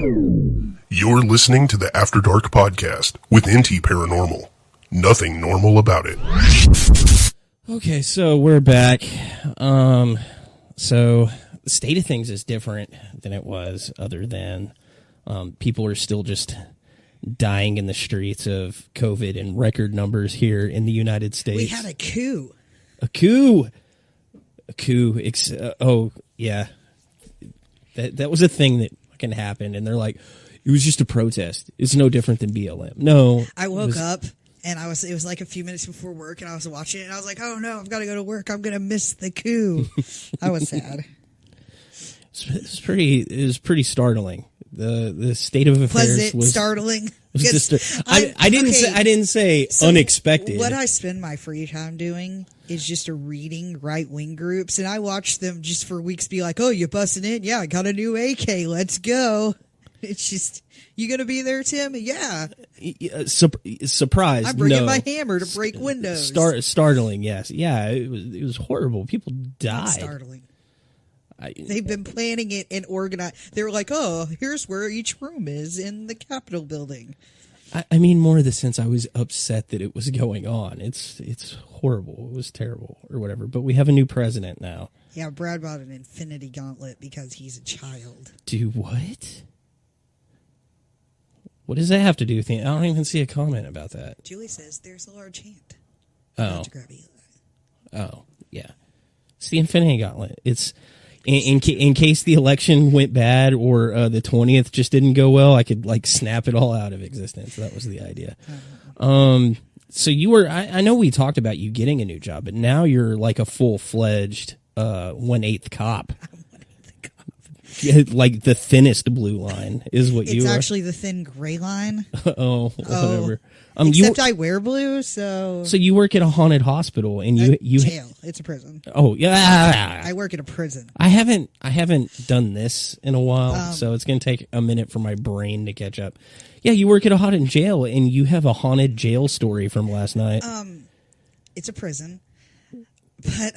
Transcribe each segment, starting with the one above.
You're listening to the After Dark podcast with NT Paranormal. Nothing normal about it. Okay, so we're back. So the state of things is different than it was, other than people are still just dying in the streets of COVID in record numbers here in the United States. We had a coup. A coup. Oh, yeah. That was a thing that fucking happened, and they're like, it was just a protest. It's no different than BLM. No. I woke up, and it was like a few minutes before work, and I was watching it, and I was like, oh no, I've got to go to work. I'm going to miss the coup. I was sad. It was pretty startling. The state of affairs was startling. I didn't say unexpected. What I spend my free time doing is just reading right-wing groups, and I watch them just for weeks be like, oh, you busting in? Yeah, I got a new AK. Let's go. It's just, you going to be there, Tim? Yeah. Surprise. I'm bringing my hammer to break windows. Startling, yes. Yeah, it was horrible. People died. That's startling. They've been planning it and organized. They were like, oh, here's where each room is in the Capitol building. I mean, more of the sense I was upset that it was going on. It's horrible. It was terrible or whatever. But we have a new president now. Yeah, Brad bought an infinity gauntlet because he's a child. Do what? What does that have to do with it? I don't even see a comment about that. Julie says there's a large hand. Oh. Oh, yeah. It's the infinity gauntlet. It's... In case the election went bad or the 20th just didn't go well, I could like snap it all out of existence. That was the idea. So you were, I know we talked about you getting a new job, but now you're like a full-fledged 1/8 cop. Like the thinnest blue line is what you are. It's actually the thin gray line. Oh, whatever. Except I wear blue, so... So you work at a haunted hospital, and you jail. It's a prison. Oh, yeah. I work at a prison. I haven't done this in a while, so it's going to take a minute for my brain to catch up. Yeah, you work at a haunted jail, and you have a haunted jail story from last night. It's a prison. But,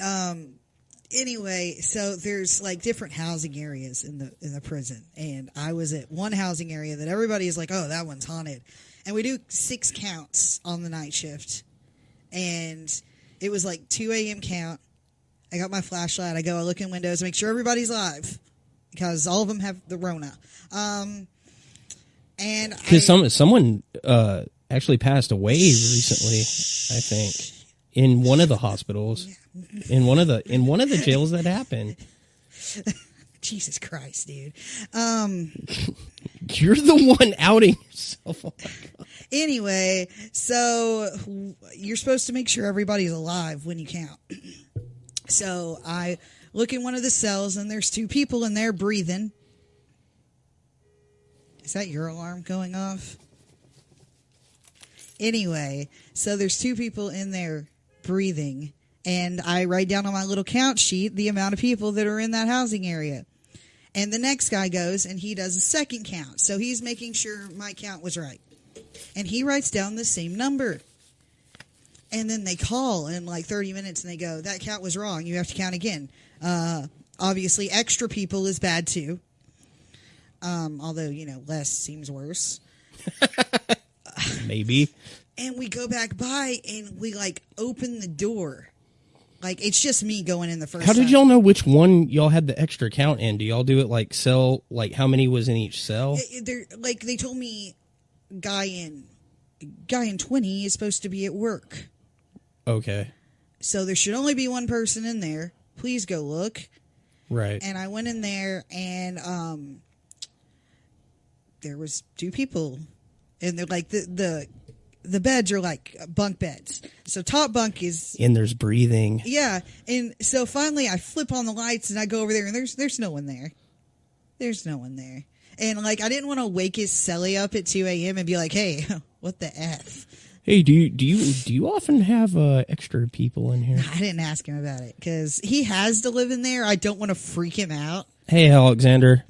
anyway, so there's like different housing areas in the prison, and I was at one housing area that everybody is like, oh, that one's haunted. And we do 6 counts on the night shift. And it was like 2 a.m. count. I got my flashlight. I look in windows, make sure everybody's alive. Because all of them have the Rona. Because someone actually passed away recently, I think, in one of the hospitals. In one of the jails that happened. Jesus Christ, dude. You're the one outing yourself. Oh my God. Anyway, so you're supposed to make sure everybody's alive when you count. So I look in one of the cells, and there's 2 people in there breathing. Is that your alarm going off? Anyway, so there's 2 people in there breathing, and I write down on my little count sheet the amount of people that are in that housing area. And the next guy goes, and he does a second count. So he's making sure my count was right. And he writes down the same number. And then they call in like 30 minutes, and they go, that count was wrong. You have to count again. Obviously, extra people is bad, too. Although, less seems worse. Maybe. And we go back by, and we, open the door. It's just me going in the first How did time. y'all know which one y'all had the extra count in? Do y'all do it cell, how many was in each cell? They told me guy in 20 is supposed to be at work. Okay. So there should only be one person in there. Please go look. Right. And I went in there, and there was 2 people. And they're the beds are like bunk beds. So top bunk is... And there's breathing. Yeah. And so finally I flip on the lights, and I go over there, and there's no one there. There's no one there. And I didn't want to wake his celly up at 2 a.m. and be like, hey, what the F? Hey, do you often have extra people in here? I didn't ask him about it because he has to live in there. I don't want to freak him out. Hey, Alexander.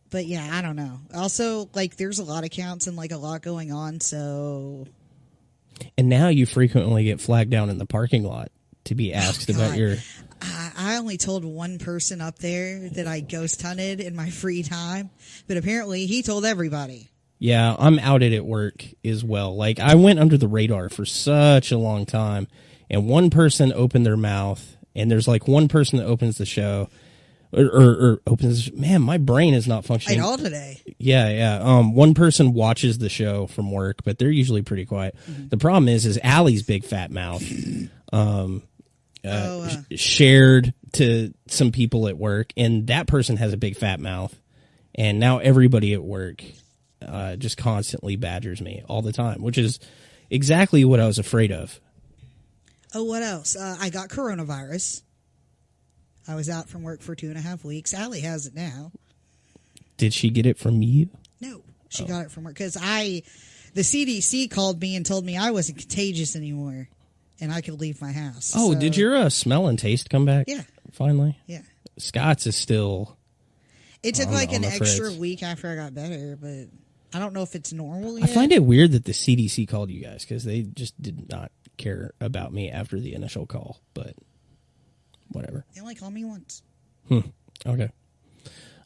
But yeah, I don't know. Also, there's a lot of counts and a lot going on, so. And now you frequently get flagged down in the parking lot to be asked about your. I only told one person up there that I ghost hunted in my free time, but apparently he told everybody. Yeah, I'm outed at work as well. Like, I went under the radar for such a long time, and one person opened their mouth, and there's like one person that opens the show, or opens. Man, my brain is not functioning. I all today. Yeah. One person watches the show from work, but they're usually pretty quiet. Mm-hmm. The problem is Allie's big fat mouth. Shared to some people at work, and that person has a big fat mouth, and now everybody at work just constantly badgers me all the time, which is exactly what I was afraid of. Oh, what else? I got coronavirus. I was out from work for 2.5 weeks. Allie has it now. Did she get it from you? No, she got it from work because the CDC called me and told me I wasn't contagious anymore. And I could leave my house. Oh, so. Did your smell and taste come back? Yeah. Finally? Yeah. Scott's is still... It took like an extra week after I got better, but I don't know if it's normal yet. I find it weird that the CDC called you guys, because they just did not care about me after the initial call, but whatever. They only called me once. Okay.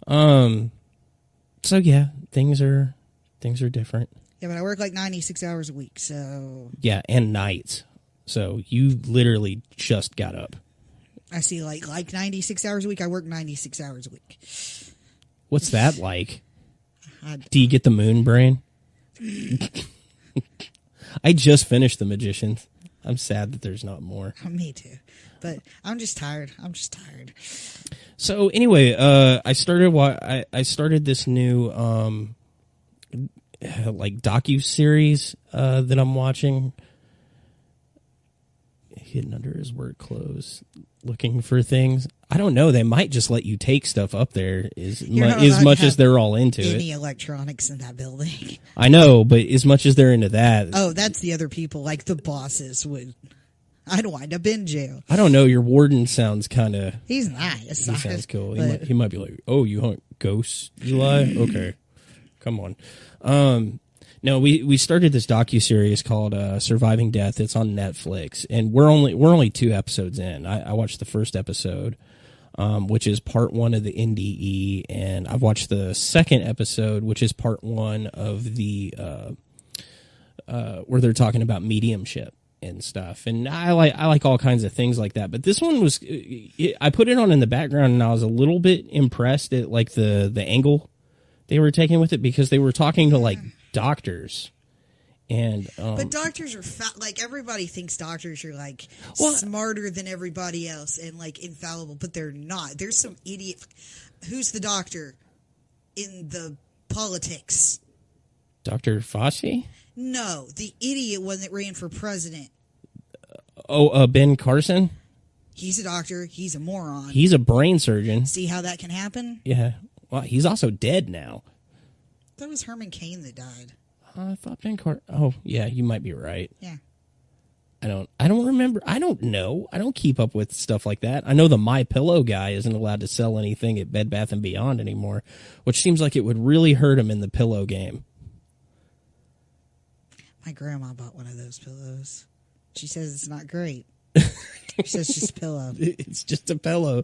So, yeah, things are different. Yeah, but I work like 96 hours a week, so... Yeah, and nights. So you literally just got up. I see, like 96 hours a week. I work 96 hours a week. What's that like? Do you get the moon brain? I just finished The Magicians. I'm sad that there's not more. Me too. But I'm just tired. So anyway, I started this new like docu-series that I'm watching. Hidden under his work clothes, looking for things. I don't know. They might just let you take stuff up there as much as they're all into it. Any electronics in that building? I know, but as much as they're into that. Oh, that's the other people, like the bosses would. I'd wind up in jail. I don't know. Your warden sounds kind of. He's nice. He sounds cool. He might be like, "Oh, you hunt ghosts, Eli? Okay, come on." No, we started this docuseries called Surviving Death. It's on Netflix, and we're only 2 episodes in. I watched the first episode, which is part 1 of the NDE, and I've watched the second episode, which is part 1 of the where they're talking about mediumship and stuff. And I like all kinds of things like that. But this one was, I put it on in the background, and I was a little bit impressed at like the angle they were taking with it, because they were talking to like doctors, and but doctors are like, everybody thinks doctors are like smarter than everybody else and like infallible, but they're not. There's some idiot. Who's the doctor in the politics? Dr. Fauci? No, the idiot one that ran for president. Ben Carson. He's a doctor. He's a moron. He's a brain surgeon. See how that can happen? Yeah. Well, he's also dead now. That was Herman Cain that died. I thought Ben Carson. Oh, yeah, you might be right. Yeah. I don't remember. I don't know. I don't keep up with stuff like that. I know the My Pillow guy isn't allowed to sell anything at Bed Bath & Beyond anymore, which seems like it would really hurt him in the pillow game. My grandma bought one of those pillows. She says it's not great. She says it's just a pillow. It's just a pillow.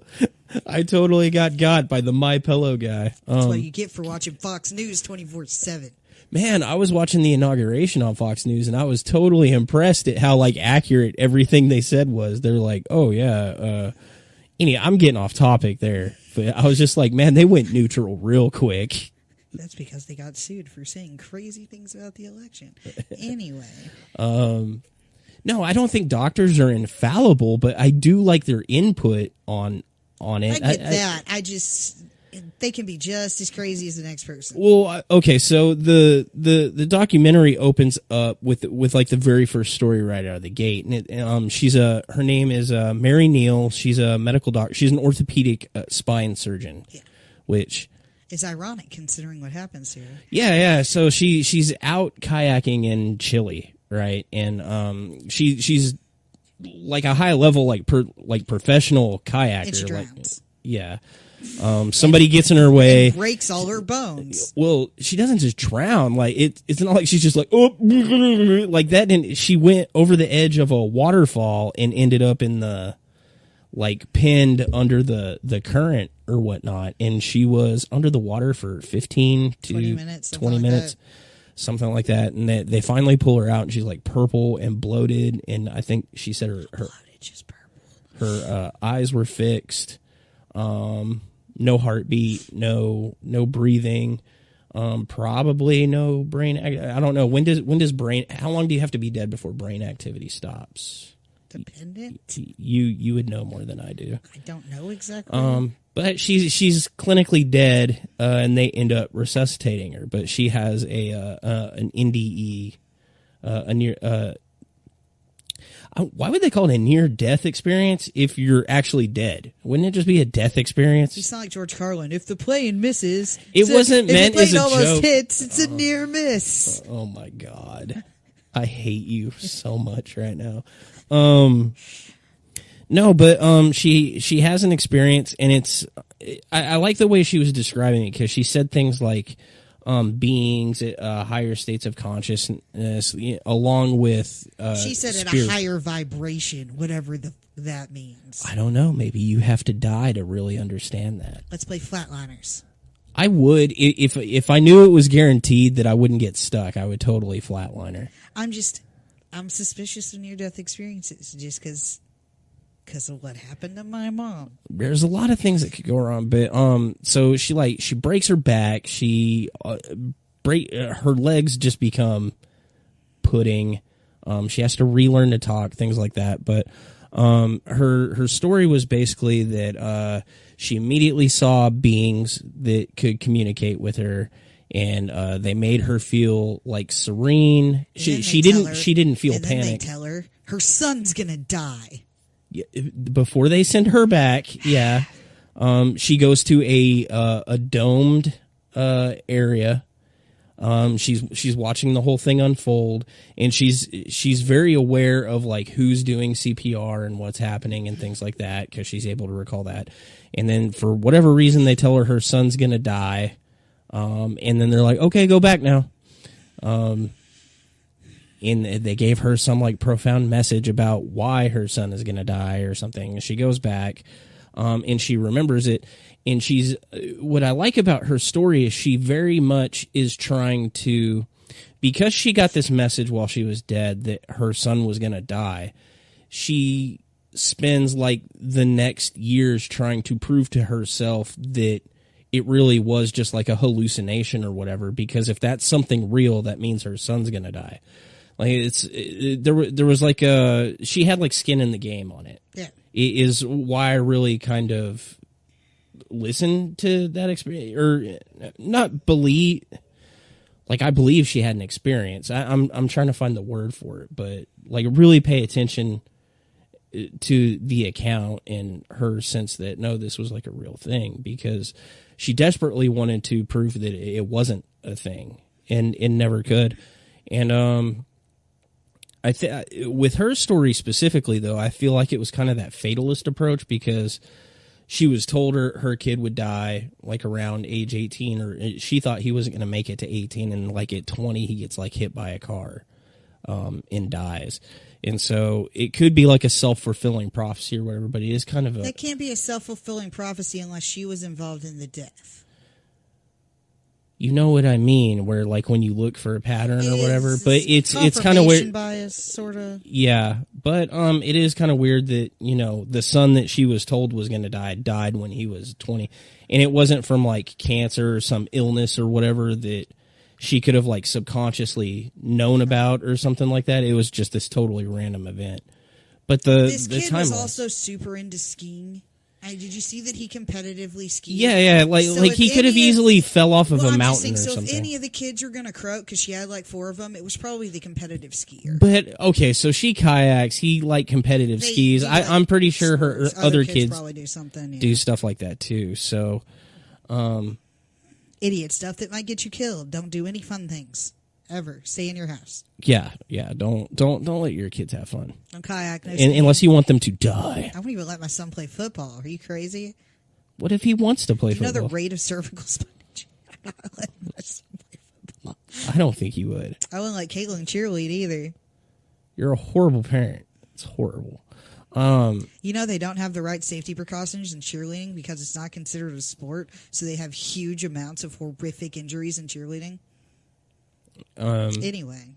I totally got by the My Pillow guy. That's what you get for watching Fox News 24/7. Man, I was watching the inauguration on Fox News, and I was totally impressed at how like accurate everything they said was. They're like, "Oh yeah." Anyway, I'm getting off topic there, but I was just like, man, they went neutral real quick. That's because they got sued for saying crazy things about the election. Anyway. No, I don't think doctors are infallible, but I do like their input on it. I get that. They can be just as crazy as the next person. Well, okay, so the documentary opens up with like the very first story right out of the gate, and her name is Mary Neal. She's a medical doctor. She's an orthopedic spine surgeon, which is ironic considering what happens here. Yeah. So she's out kayaking in Chile, right? And she's like a high level like professional kayaker. And she drowns. Yeah. Somebody gets in her way, and breaks all her bones. Well, she doesn't just drown. Like it's not like she's just like, oh, like that. And she went over the edge of a waterfall and ended up in the like pinned under the current or whatnot, and she was under the water for 15 to 20 minutes, 20 minutes, something like that. And they finally pull her out, and she's like purple and bloated, and I think she said her bloated, just purple. Her eyes were fixed, no heartbeat, no breathing, probably no brain. I don't know, when does brain? How long do you have to be dead before brain activity stops? Dependent. You would know more than I do. I don't know exactly. But she's clinically dead, and they end up resuscitating her. But she has an NDE, a near. Why would they call it a near-death experience if you're actually dead? Wouldn't it just be a death experience? You sound like George Carlin. If the plane misses, it wasn't meant as a joke. If the plane almost hits, it's a near miss. Oh my God, I hate you so much right now. No, but she has an experience, and I like the way she was describing it, because she said things like beings at higher states of consciousness, along with she said spirit. At a higher vibration, whatever that means. I don't know. Maybe you have to die to really understand that. Let's play Flatliners. I would, if I knew it was guaranteed that I wouldn't get stuck, I would totally flatliner. I'm suspicious of near-death experiences just because of what happened to my mom. There's a lot of things that could go wrong, but so she breaks her back. She her legs just become pudding. She has to relearn to talk, things like that. But her story was basically that she immediately saw beings that could communicate with her. And they made her feel like serene. She didn't feel and panic. Then they tell her her son's gonna die. Yeah, before they send her back, yeah, she goes to a domed area. She's watching the whole thing unfold, and she's very aware of like who's doing CPR and what's happening and things like that, because she's able to recall that. And then for whatever reason, they tell her son's gonna die. And then they're like, okay, go back now. And they gave her some like profound message about why her son is going to die or something. And she goes back, and she remembers it. And what I like about her story is she very much is trying to, because she got this message while she was dead that her son was going to die. She spends like the next years trying to prove to herself that it really was just like a hallucination or whatever, because if that's something real, that means her son's gonna die. Like there was like she had like skin in the game on it. Yeah, it is why I really kind of listened to that experience, or not believe. Like I believe she had an experience. I'm trying to find the word for it, but like really pay attention to the account in her sense that no, this was like a real thing, because she desperately wanted to prove that it wasn't a thing, and it never could. And with her story specifically, though, I feel like it was kind of that fatalist approach, because she was told her kid would die like around age 18, or she thought he wasn't going to make it to 18, and like at 20 he gets like hit by a car and dies. And so it could be like a self-fulfilling prophecy or whatever, but it is kind of a... That can't be a self-fulfilling prophecy unless she was involved in the death. You know what I mean, where like when you look for a pattern or whatever, but it's kind of weird. Bias, sort of. Yeah, but it is kind of weird that, you know, the son that she was told was going to die died when he was 20, and it wasn't from like cancer or some illness or whatever that she could have like subconsciously known about or something like that. It was just this totally random event. But this kid was also super into skiing. Did you see that he competitively skied? Yeah, like he could have easily fell off of a mountain or so something. So if any of the kids are going to croak, because she had like 4 of them, it was probably the competitive skier. But, okay, so she kayaks, he like competitive skis. I'm pretty sure her other kids probably do something. Yeah. Do stuff like that too, so... Idiot stuff that might get you killed. Don't do any fun things. Ever. Stay in your house. Yeah. Don't let your kids have fun. Don't kayak. No unless you want them to die. I wouldn't even let my son play football. Are you crazy? What if he wants to play football? You know the rate of cervical spinach? I'm not letting my son play football. I don't think you would. I wouldn't let Caitlin cheerlead either. You're a horrible parent. It's horrible. You know, they don't have the right safety precautions in cheerleading because it's not considered a sport, so they have huge amounts of horrific injuries in cheerleading. Anyway,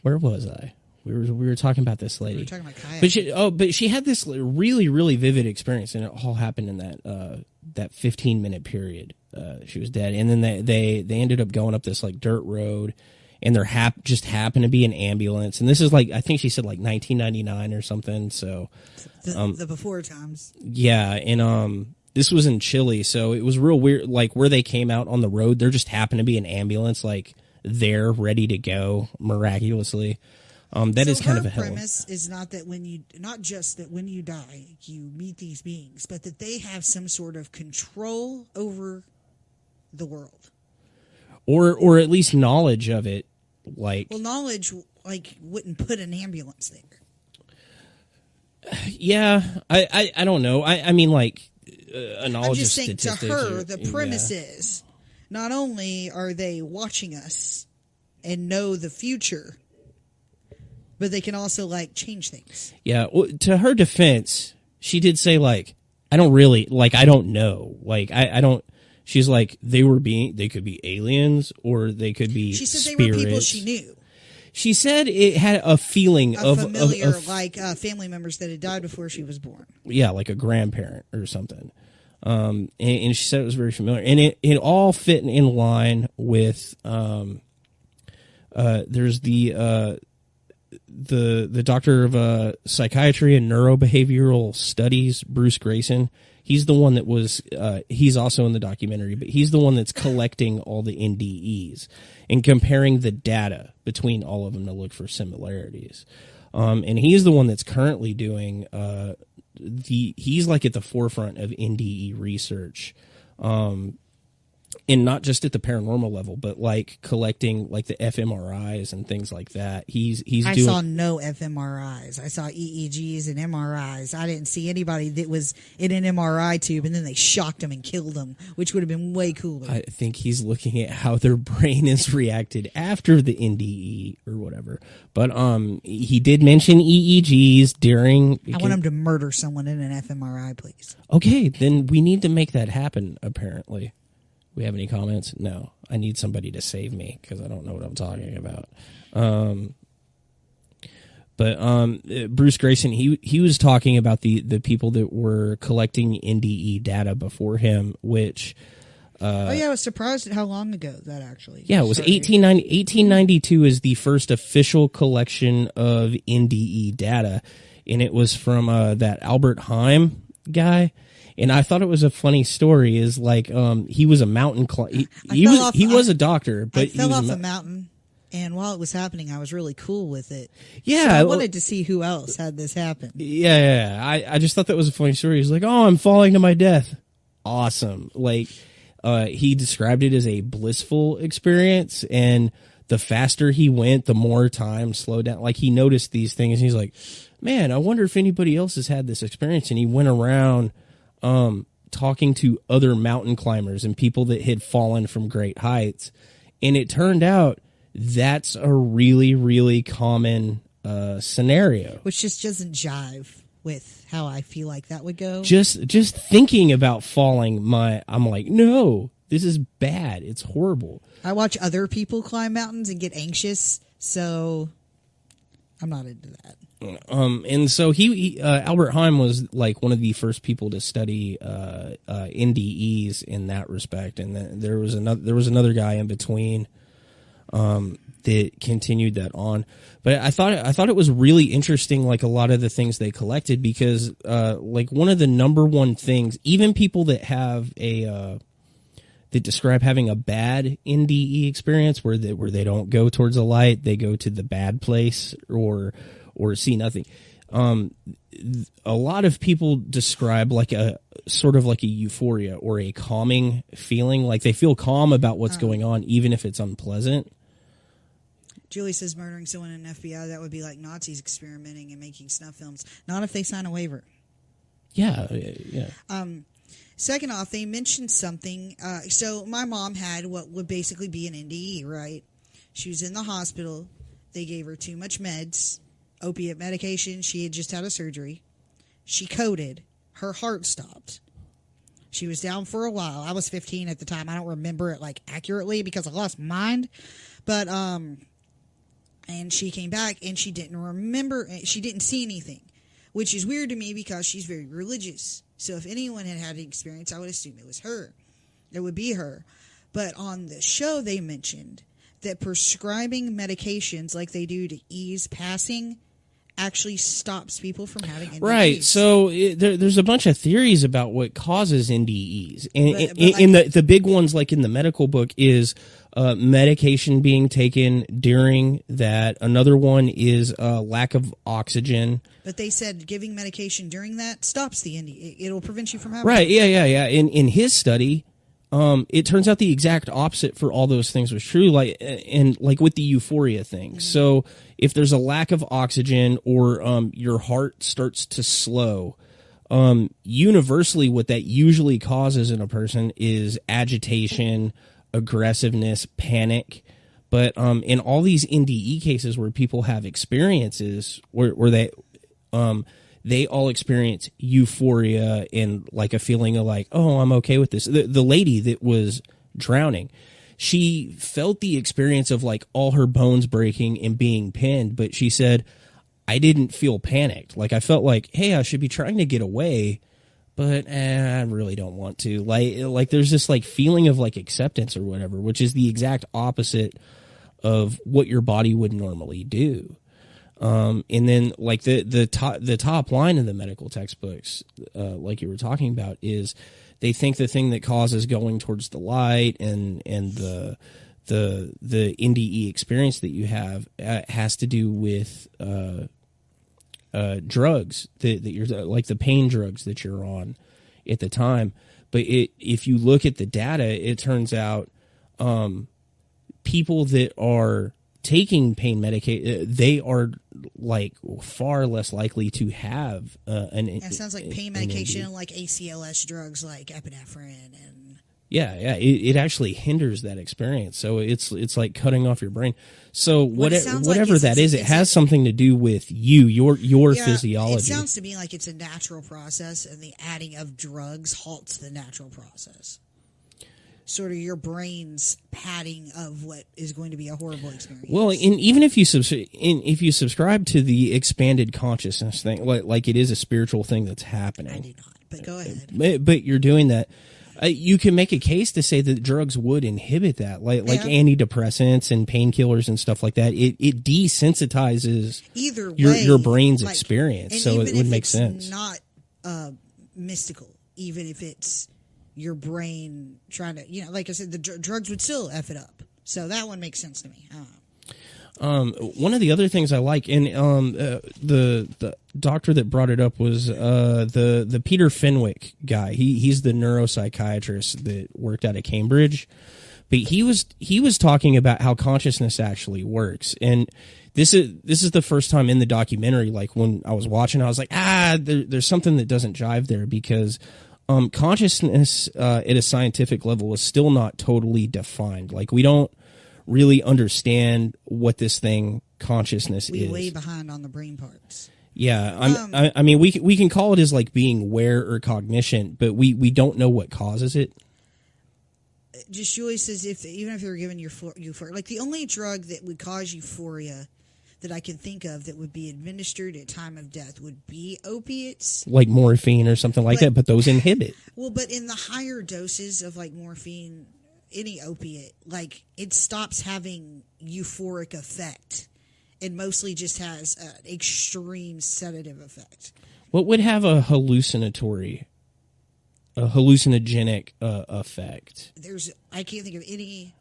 where was I? We were talking about this lady. We were talking about kayaking. But she had this really, really vivid experience, and it all happened in that 15-minute period. She was dead, and then they ended up going up this like dirt road, and there just happened to be an ambulance, and this is like, I think she said like 1999 or something. So the before times. Yeah, and this was in Chile, so it was real weird. Like where they came out on the road, there just happened to be an ambulance like there, ready to go, miraculously. That is kind of a hell. Her premise is not just that when you die you meet these beings, but that they have some sort of control over the world, or at least knowledge of it. Like, well, knowledge like wouldn't put an ambulance there. Yeah, I don't know. I mean, like a knowledge I'm just of saying, statistics. to her, the premise is not only are they watching us and know the future, but they can also like change things. Yeah. Well, to her defense, she did say like, I don't know. Like I don't. She's like, they could be aliens or they could be. She said spirits. they were people she knew. She said it had a feeling of familiar, like family members that had died before she was born. Yeah, like a grandparent or something. And she said it was very familiar, and it all fit in line with. There's the doctor of psychiatry and neurobehavioral studies, Bruce Grayson. He's the one that was. He's also in the documentary, but he's the one that's collecting all the NDEs and comparing the data between all of them to look for similarities. And he's the one that's currently doing. He's like at the forefront of NDE research. And not just at the paranormal level, but like collecting like the fMRIs and things like that. I saw no fMRIs. I saw EEGs and MRIs. I didn't see anybody that was in an MRI tube and then they shocked them and killed them, which would have been way cooler. I think he's looking at how their brain is reacted after the NDE or whatever. But he did mention EEGs during. I want him to murder someone in an fMRI, please. Okay, then we need to make that happen. Apparently. We have any comments? No. I need somebody to save me because I don't know what I'm talking about. But Bruce Grayson, he was talking about the people that were collecting NDE data before him, which... I was surprised at how long ago that actually... Yeah, it was 1892 is the first official collection of NDE data, and it was from that Albert Heim guy. And I thought it was a funny story. Is like he was a mountain climber. He was a doctor, but I fell off a mountain, and while it was happening, I was really cool with it. Yeah, so I wanted to see who else had this happen. Yeah. I just thought that was a funny story. He's like, "Oh, I'm falling to my death." Awesome. Like he described it as a blissful experience, and the faster he went, the more time slowed down. Like he noticed these things. And he's like, "Man, I wonder if anybody else has had this experience." And he went around. Talking to other mountain climbers and people that had fallen from great heights. And it turned out that's a really, really common scenario. Which just doesn't jive with how I feel like that would go. Just thinking about falling, I'm like, no, this is bad. It's horrible. I watch other people climb mountains and get anxious, so I'm not into that. And so he Albert Heim was like one of the first people to study NDEs in that respect, and then there was another guy in between that continued that on. But I thought it was really interesting, like a lot of the things they collected, because like one of the number one things, even people that have that describe having a bad NDE experience where they don't go towards the light, they go to the bad place or see nothing. A lot of people describe like a sort of like a euphoria or a calming feeling, like they feel calm about what's going on, even if it's unpleasant. Julie says murdering someone in FBI, that would be like Nazis experimenting and making snuff films. Not if they sign a waiver. Yeah. Second off, they mentioned something. So my mom had what would basically be an NDE, right? She was in the hospital. They gave her too much meds. opiate medication. She had just had a surgery. She coded. Her heart stopped. She was down for a while. I was 15 at the time. I don't remember it like accurately because I lost my mind. But and she came back and she didn't remember. She didn't see anything, which is weird to me because she's very religious. So if anyone had had an experience, I would assume it was her. It would be her. But on the show, they mentioned that prescribing medications like they do to ease passing actually stops people from having NDEs. Right. So there's a bunch of theories about what causes NDEs. And But in the big ones, like in the medical book, is medication being taken during that. Another one is lack of oxygen. But they said giving medication during that stops the NDE. It'll prevent you from having Right. it. Yeah. In his study, it turns out the exact opposite for all those things was true. Like with the euphoria thing. Mm-hmm. So if there's a lack of oxygen or your heart starts to slow, universally what that usually causes in a person is agitation, aggressiveness, panic. But in all these NDE cases where people have experiences where they all experience euphoria and like a feeling of like, oh, I'm okay with this. The lady that was drowning, she felt the experience of like all her bones breaking and being pinned, but she said, I didn't feel panicked. Like I felt like, hey, I should be trying to get away, but I really don't want to. Like there's this like feeling of like acceptance or whatever, which is the exact opposite of what your body would normally do. And then like the top line of the medical textbooks, like you were talking about, is they think the thing that causes going towards the light and the NDE experience that you have has to do with drugs that you're like the pain drugs that you're on at the time. But if you look at the data, it turns out people that are taking pain medication, they are like far less likely to have It sounds like pain medication and like ACLS drugs like epinephrine and it actually hinders that experience. So it's like cutting off your brain. So whatever that is, it has something to do with your physiology. It sounds to me like it's a natural process, and the adding of drugs halts the natural process. Sort of your brain's padding of what is going to be a horrible experience. Well, and even if you subscribe to the expanded consciousness thing, like it is a spiritual thing that's happening. I do not, but go ahead. But you're doing that. You can make a case to say that drugs would inhibit that, like antidepressants and painkillers and stuff like that. It desensitizes either way, your brain's experience, so it would make sense. Not mystical, even if it's your brain trying to, like I said, the drugs would still F it up. So that one makes sense to me. One of the other things I like, and the doctor that brought it up was the Peter Fenwick guy. He's the neuropsychiatrist that worked out of Cambridge, but he was talking about how consciousness actually works. And this is the first time in the documentary, like when I was watching, I was like, there's something that doesn't jive there, because consciousness at a scientific level is still not totally defined. Like we don't really understand what this thing consciousness is. We're way behind on the brain parts. Yeah, I mean, we can call it as like being aware or cognition, but we don't know what causes it. Just Julie says even if they were given euphoria, like the only drug that would cause euphoria that I can think of that would be administered at time of death would be opiates, like morphine or something like that. But those inhibit. Well, but in the higher doses of like morphine, any opiate, like it stops having euphoric effect. It mostly just has an extreme sedative effect. What would have a hallucinogenic effect? I can't think of any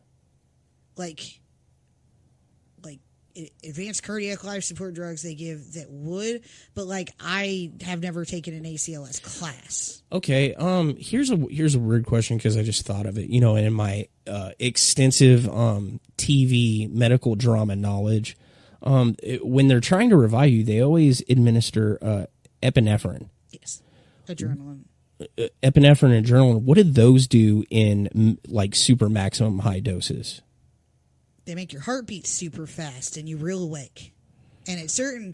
like advanced cardiac life support drugs they give that would, but like I have never taken an ACLS class. Okay, here's a weird question because I just thought of it. And in my extensive TV medical drama knowledge, when they're trying to revive you, they always administer epinephrine. Yes, adrenaline. Epinephrine and adrenaline. What did those do in like super maximum high doses? They make your heart beat super fast and you real awake. And at certain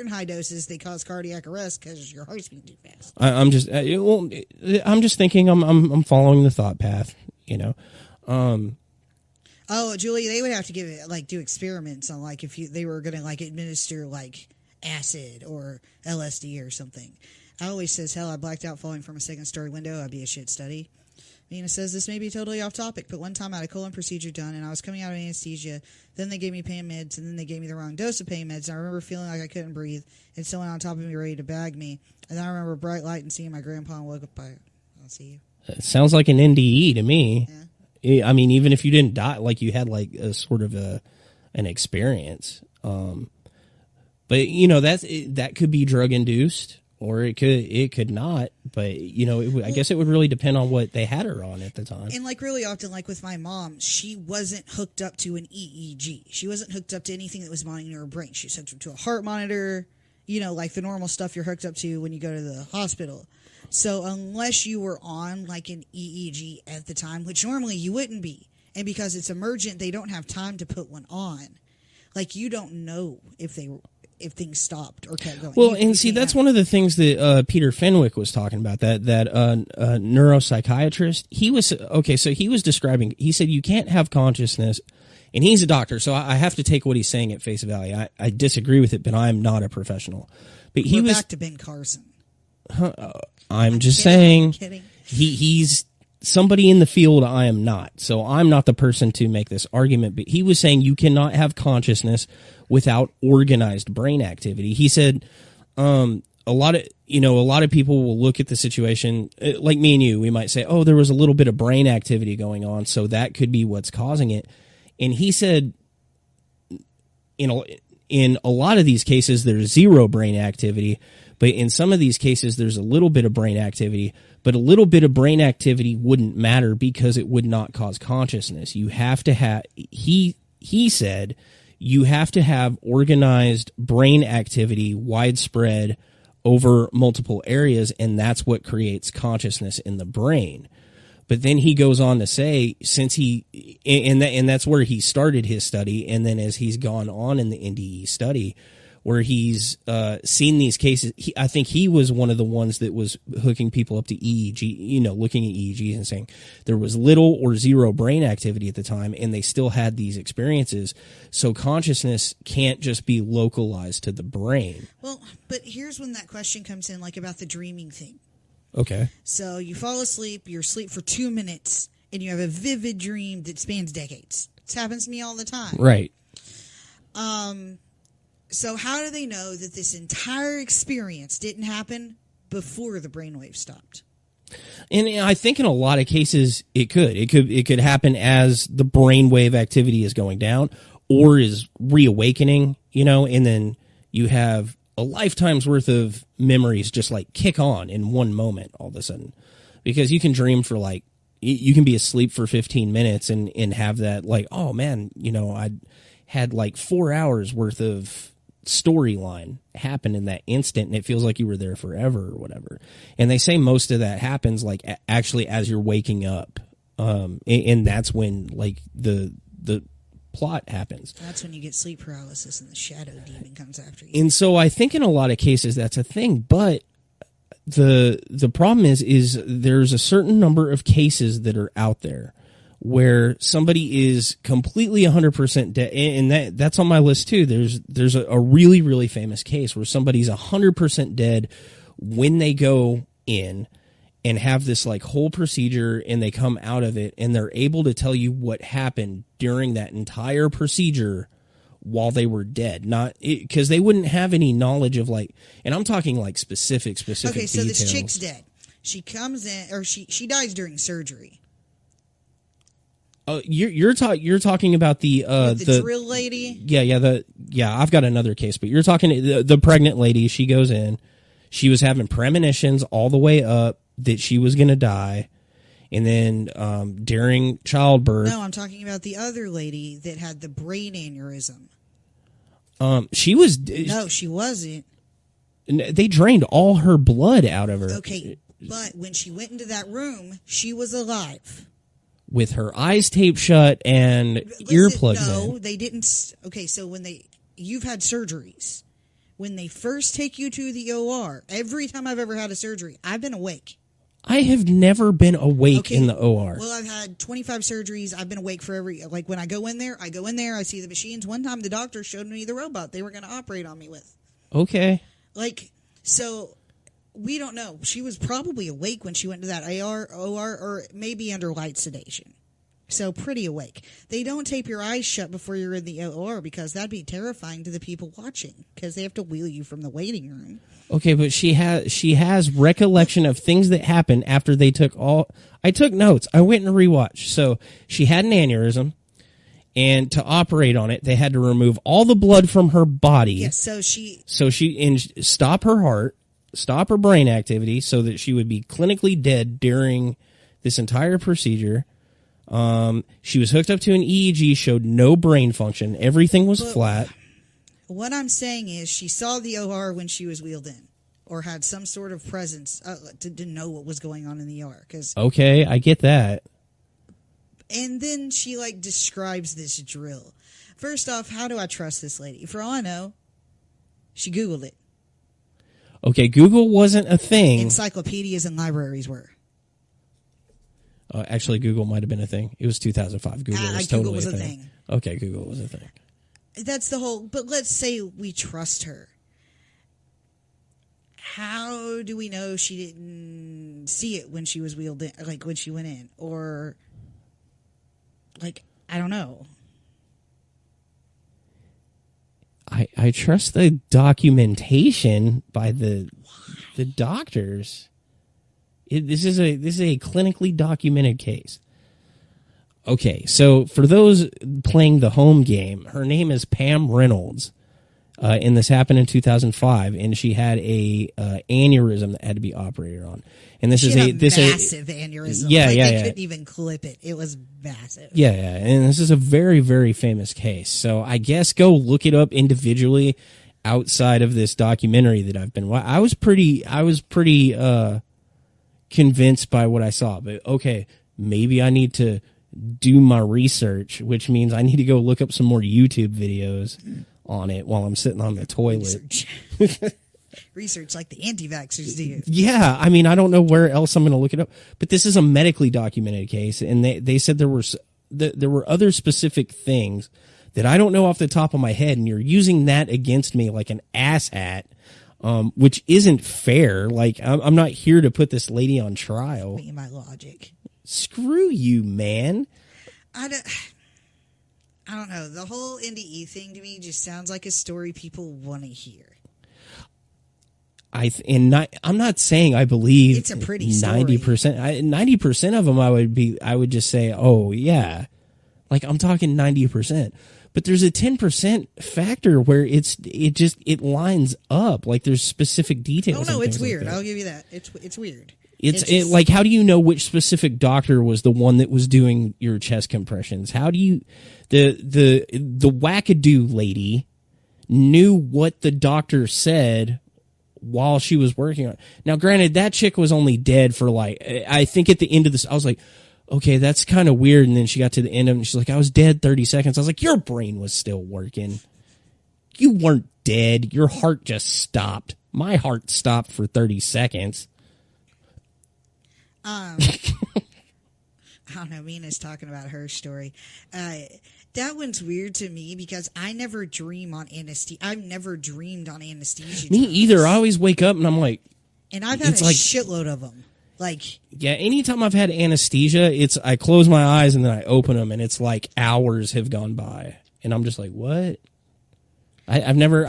high doses, they cause cardiac arrest because your heart's beating too fast. I'm just thinking. I'm following the thought path. Oh, Julie, they would have to give it do experiments on if they were going to administer acid or LSD or something. I always says, hell, I blacked out falling from a second-story window. I'd be a shit study. Mina says this may be totally off topic, but one time I had a colon procedure done, and I was coming out of anesthesia. Then they gave me pain meds, and then they gave me the wrong dose of pain meds. And I remember feeling like I couldn't breathe, and someone on top of me ready to bag me. And then I remember a bright light and seeing my grandpa and woke up by, I'll see you. It sounds like an NDE to me. Yeah. I mean, even if you didn't die, you had a sort of an experience. But that could be drug induced, or it could not. But I guess it would really depend on what they had her on at the time. And really often, with my mom, she wasn't hooked up to an EEG. She wasn't hooked up to anything that was monitoring her brain. She was hooked up to a heart monitor. The normal stuff you're hooked up to when you go to the hospital. So unless you were on an EEG at the time, which normally you wouldn't be, and because it's emergent, they don't have time to put one on. You don't know if things stopped or kept going. Well, that's one of the things that Peter Fenwick was talking about. That neuropsychiatrist. He was describing. He said you can't have consciousness, and he's a doctor, so I have to take what he's saying at face value. I disagree with it, but I'm not a professional. But We're back to Ben Carson. I'm just saying I'm kidding. He's somebody in the field. I am not. So I'm not the person to make this argument. But he was saying you cannot have consciousness without organized brain activity. He said a lot of people will look at the situation like me and you. We might say, oh, there was a little bit of brain activity going on, so that could be what's causing it. And he said in a lot of these cases, there's zero brain activity. But in some of these cases, there's a little bit of brain activity, but a little bit of brain activity wouldn't matter because it would not cause consciousness. You have to have, he said, you have to have organized brain activity widespread over multiple areas, and that's what creates consciousness in the brain. But then he goes on to say, and that's where he started his study, and then as he's gone on in the NDE study, where he's seen these cases, I think he was one of the ones that was hooking people up to EEG, looking at EEGs and saying there was little or zero brain activity at the time, and they still had these experiences. So consciousness can't just be localized to the brain. Well, but here's when that question comes in, about the dreaming thing. Okay. So you fall asleep, you're asleep for 2 minutes, and you have a vivid dream that spans decades. This happens to me all the time. Right. So how do they know that this entire experience didn't happen before the brainwave stopped? And I think in a lot of cases it could happen as the brainwave activity is going down or is reawakening, and then you have a lifetime's worth of memories just kick on in one moment all of a sudden. Because you can dream for you can be asleep for 15 minutes and have that oh man, I had 4 hours worth of storyline happen in that instant, and it feels like you were there forever or whatever. And they say most of that happens actually as you're waking up, and that's when the plot happens. That's when you get sleep paralysis and the shadow demon comes after you. And so I think in a lot of cases that's a thing, but the problem is there's a certain number of cases that are out there where somebody is completely 100% dead, and that's on my list too. There's a really, really famous case where somebody's 100% dead when they go in and have this whole procedure, and they come out of it and they're able to tell you what happened during that entire procedure while they were dead, not because they wouldn't have any knowledge of and I'm talking specific okay, so details. This chick's dead. She comes in, or she dies during surgery. You're talking about the drill lady. Yeah. I've got another case, but you're talking the pregnant lady. She goes in. She was having premonitions all the way up that she was going to die, and then during childbirth. No, I'm talking about the other lady that had the brain aneurysm. She was. No, she wasn't. They drained all her blood out of her. Okay, but when she went into that room, she was alive. With her eyes taped shut and earplugged in. No, they didn't. Okay, so when they you've had surgeries. When they first take you to the OR, every time I've ever had a surgery, I've been awake. I have never been awake in the OR. Well, I've had 25 surgeries. I've been awake for like when I go in there, I see the machines. One time the doctor showed me the robot they were going to operate on me with. Okay. Like, so we don't know. She was probably awake when she went to that OR, or maybe under light sedation. So pretty awake. They don't tape your eyes shut before you're in the OR because that'd be terrifying to the people watching because they have to wheel you from the waiting room. Okay, but she has recollection of things that happened after they took all. I took notes. I went and rewatched. So she had an aneurysm, and to operate on it, they had to remove all the blood from her body. Yes. So stop her heart, stop her brain activity, so that she would be clinically dead during this entire procedure. She was hooked up to an EEG, showed no brain function. Everything was flat. What I'm saying is she saw the OR when she was wheeled in or had some sort of presence to know what was going on in the OR. Okay, I get that. And then she, like, describes this drill. First off, how do I trust this lady? For all I know, she Googled it. Okay, Google wasn't a thing. Encyclopedias and libraries were. Actually, Google might have been a thing. It was 2005. Google was totally Google was a thing. thing. Okay, Google was a thing. That's the whole... But let's say we trust her. How do we know she didn't see it when she was wheeled in, like when she went in? Or, like, I don't know. I trust the documentation by the doctors. This is a clinically documented case. Okay, so for those playing the home game, her name is Pam Reynolds, and this happened in 2005, and she had a aneurysm that had to be operated on. And this is a massive aneurysm. Yeah, like, yeah, they yeah. couldn't even clip it. It was massive. Yeah, and this is a very, very famous case. So I guess go look it up individually outside of this documentary that I've been watching. I was pretty convinced by what I saw, but okay, maybe I need to do my research, which means I need to go look up some more YouTube videos on it while I'm sitting on the toilet. Research like the anti-vaxxers do. Yeah, I mean, I don't know where else I'm going to look it up, but this is a medically documented case, and they said there were other specific things that I don't know off the top of my head, and you're using that against me like an asshat, which isn't fair. Like, I'm not here to put this lady on trial. Me and my logic. Screw you, man. I don't know. The whole NDE thing to me just sounds like a story people want to hear. I'm not saying I believe it's a pretty story. 90% of them I would just say, oh yeah, like I'm talking 90%. But there's a 10% factor where it lines up. Like there's specific details. Oh no, it's weird. I'll give you that. It's weird. It's like, how do you know which specific doctor was the one that was doing your chest compressions? How do you the wackadoo lady knew what the doctor said while she was working on it? Now, granted, that chick was only dead for like, I think at the end of this, I was like, okay, that's kind of weird. And then she got to the end of it and she's like, I was dead 30 seconds. I was like, your brain was still working. You weren't dead. Your heart just stopped. My heart stopped for 30 seconds. I don't know. Mina's talking about her story. That one's weird to me because I never dream on anesthesia. I've never dreamed on anesthesia. Me either. I always wake up and I'm like, and I've had a shitload of them. Like, yeah, anytime I've had anesthesia, I close my eyes and then I open them and it's like hours have gone by and I'm just like, what? I've never.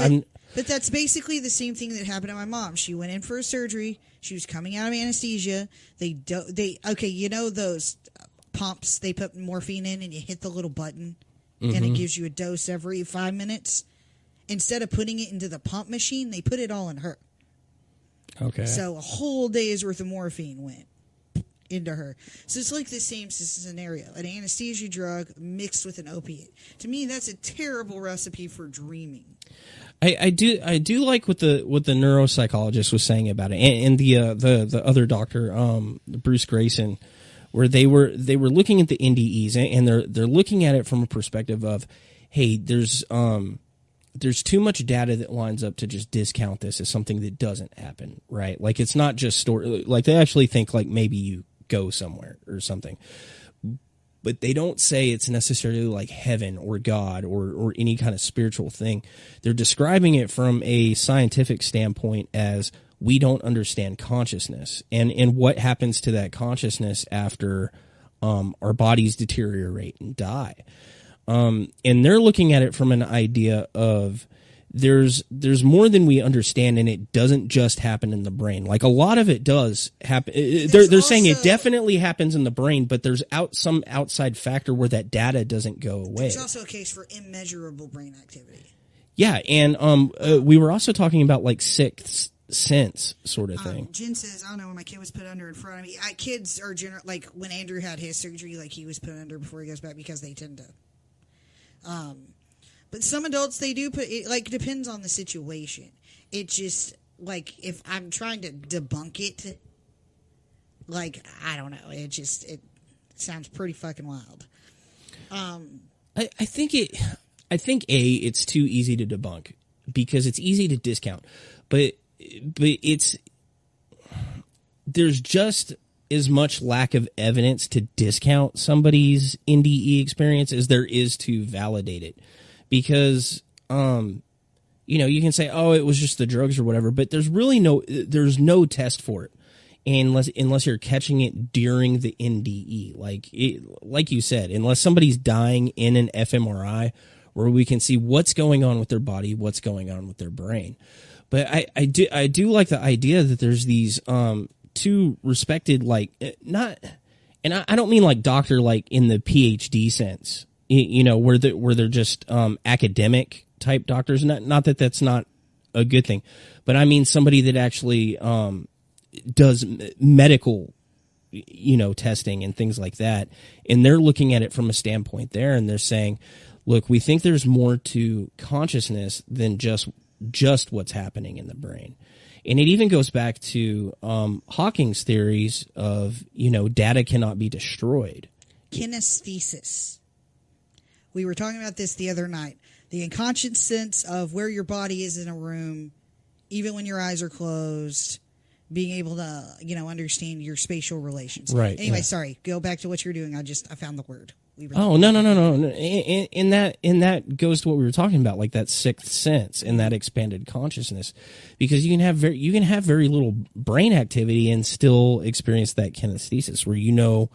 But that's basically the same thing that happened to my mom. She went in for a surgery. She was coming out of anesthesia. Okay, you know those pumps they put morphine in and you hit the little button and it gives you a dose every 5 minutes? Instead of putting it into the pump machine, they put it all in her. Okay. So a whole day's worth of morphine went into her. So it's like the same scenario. An anesthesia drug mixed with an opiate. To me, that's a terrible recipe for dreaming. I do like what the neuropsychologist was saying about it, and the other doctor, Bruce Grayson, where they were looking at the NDEs and they're looking at it from a perspective of, hey, there's there's too much data that lines up to just discount this as something that doesn't happen, right? Like, it's not just story. Like, they actually think like maybe you go somewhere or something, but they don't say it's necessarily like heaven or God or any kind of spiritual thing. They're describing it from a scientific standpoint as we don't understand consciousness and what happens to that consciousness after our bodies deteriorate and die. And they're looking at it from an idea of there's more than we understand, and it doesn't just happen in the brain. Like, a lot of it does happen. They're saying it definitely happens in the brain, but there's some outside factor where that data doesn't go away. There's also a case for immeasurable brain activity. Yeah, and we were also talking about like sixth sense sort of thing. Jen says, I don't know when my kid was put under in front of me. Kids are like when Andrew had his surgery, like he was put under before he goes back because they tend to. But some adults, they do put it, like, depends on the situation. It just, like, if I'm trying to debunk it, like, I don't know. It sounds pretty fucking wild. I think it's too easy to debunk because it's easy to discount, but there's just as much lack of evidence to discount somebody's NDE experience as there is to validate it. Because, you can say, oh, it was just the drugs or whatever, but there's no test for it unless you're catching it during the NDE. Like you said, unless somebody's dying in an fMRI where we can see what's going on with their body, what's going on with their brain. But I do like the idea that there's these two respected, like, not, and I don't mean like doctor like in the PhD sense. Where they're just academic type doctors. Not that that's not a good thing, but I mean somebody that actually does medical, testing and things like that. And they're looking at it from a standpoint there, and they're saying, look, we think there's more to consciousness than just what's happening in the brain. And it even goes back to Hawking's theories of, data cannot be destroyed. Kinesthesis. We were talking about this the other night. The unconscious sense of where your body is in a room, even when your eyes are closed, being able to, understand your spatial relations. Right. Anyway, yeah. Sorry. Go back to what you're doing. I found the word. No. And that goes to what we were talking about, like that sixth sense and that expanded consciousness, because you can have very little brain activity and still experience that kinesthesis where you know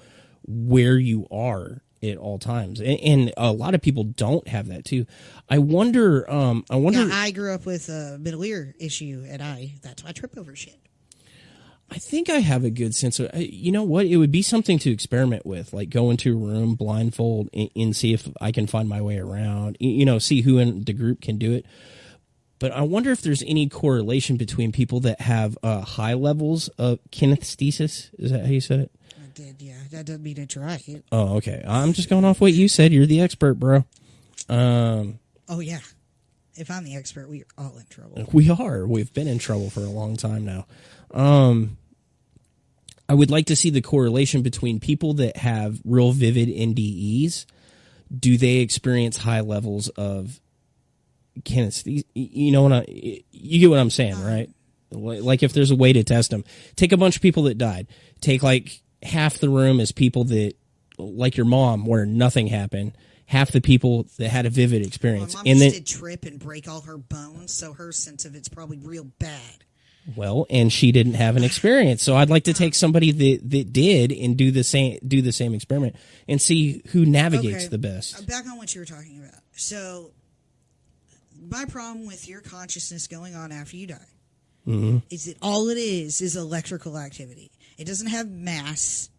where you are at all times, and a lot of people don't have that too. I wonder. Yeah, I grew up with a middle ear issue, and that's why I trip over shit. I think I have a good sense of. You know what? It would be something to experiment with, like go into a room blindfold and see if I can find my way around. See who in the group can do it. But I wonder if there's any correlation between people that have high levels of kinesthesis. Is that how you said it? Yeah, that doesn't mean it's right. Oh, okay. I'm just going off what you said. You're the expert, bro. Oh, yeah. If I'm the expert, we are all in trouble. We are. We've been in trouble for a long time now. I would like to see the correlation between people that have real vivid NDEs. Do they experience high levels of kinesthesia? You get what I'm saying, right? Like if there's a way to test them. Take a bunch of people that died. Take like half the room as people that, like your mom, where nothing happened. Half the people that had a vivid experience. My mom just did trip and break all her bones, so her sense of it's probably real bad. Well, and she didn't have an experience, so I'd like to take somebody that did and do the same experiment and see who navigates the best. Back on what you were talking about. So, my problem with your consciousness going on after you die is that all it is electrical activity. It doesn't have mass.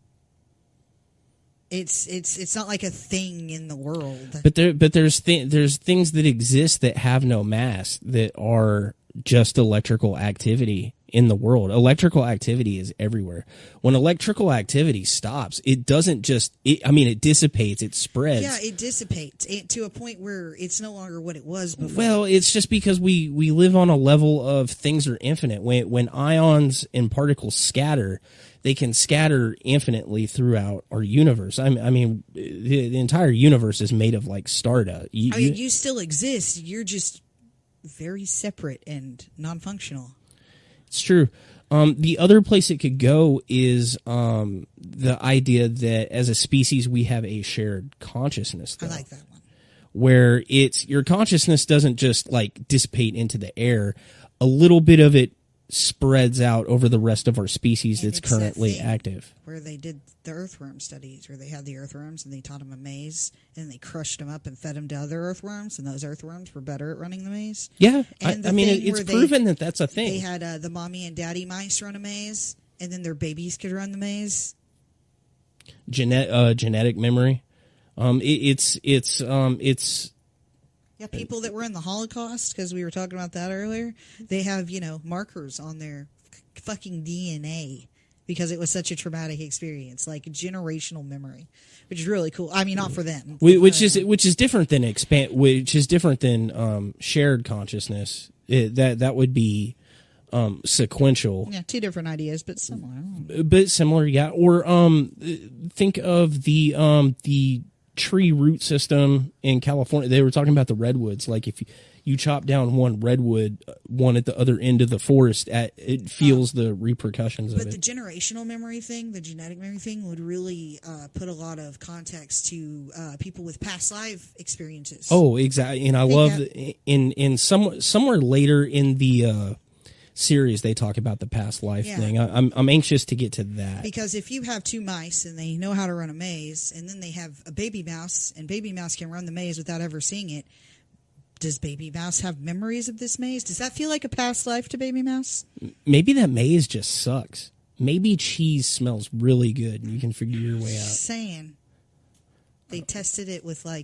It's not like a thing in the world. But there's things that exist that have no mass that are just electrical activity in the world. Electrical activity is everywhere. When electrical activity stops, it doesn't just it dissipates, it spreads. Yeah, it dissipates to a point where it's no longer what it was before. Well, it's just because we live on a level of things are infinite. When ions and particles scatter, they can scatter infinitely throughout our universe. I mean, the entire universe is made of like stardust. You still exist. You're just very separate and non-functional. It's true. The other place it could go is the idea that as a species we have a shared consciousness. Though, I like that one. where it's your consciousness doesn't just like dissipate into the air. A little bit of it spreads out over the rest of our species And that's it's that currently thing active. Where they did the earthworm studies, where they had the earthworms and they taught them a maze, and they crushed them up and fed them to other earthworms, and those earthworms were better at running the maze. Yeah, And I mean, thing it's where proven that that's a thing. They had the mommy and daddy mice run a maze, and then their babies could run the maze. Genetic memory. It's Yeah, people that were in the Holocaust, because we were talking about that earlier, they have, markers on their fucking DNA because it was such a traumatic experience, like generational memory, which is really cool. I mean, not for them. which is different than shared consciousness. That would be sequential. Yeah, two different ideas, but similar. But similar, yeah. Or think of the tree root system in California. They were talking about the redwoods. Like if you chop down one redwood, one at the other end of the forest, it feels the repercussions of it. But the generational memory thing, the genetic memory thing, would really put a lot of context to people with past life experiences. Oh, exactly. And I love in somewhere later in the series they talk about the past life thing. I'm anxious to get to that. Because if you have two mice and they know how to run a maze, and then they have a baby mouse, and baby mouse can run the maze without ever seeing it, does baby mouse have memories of this maze? Does that feel like a past life to baby mouse? Maybe that maze just sucks. Maybe cheese smells really good and you can figure your way out. Just saying. They tested it with a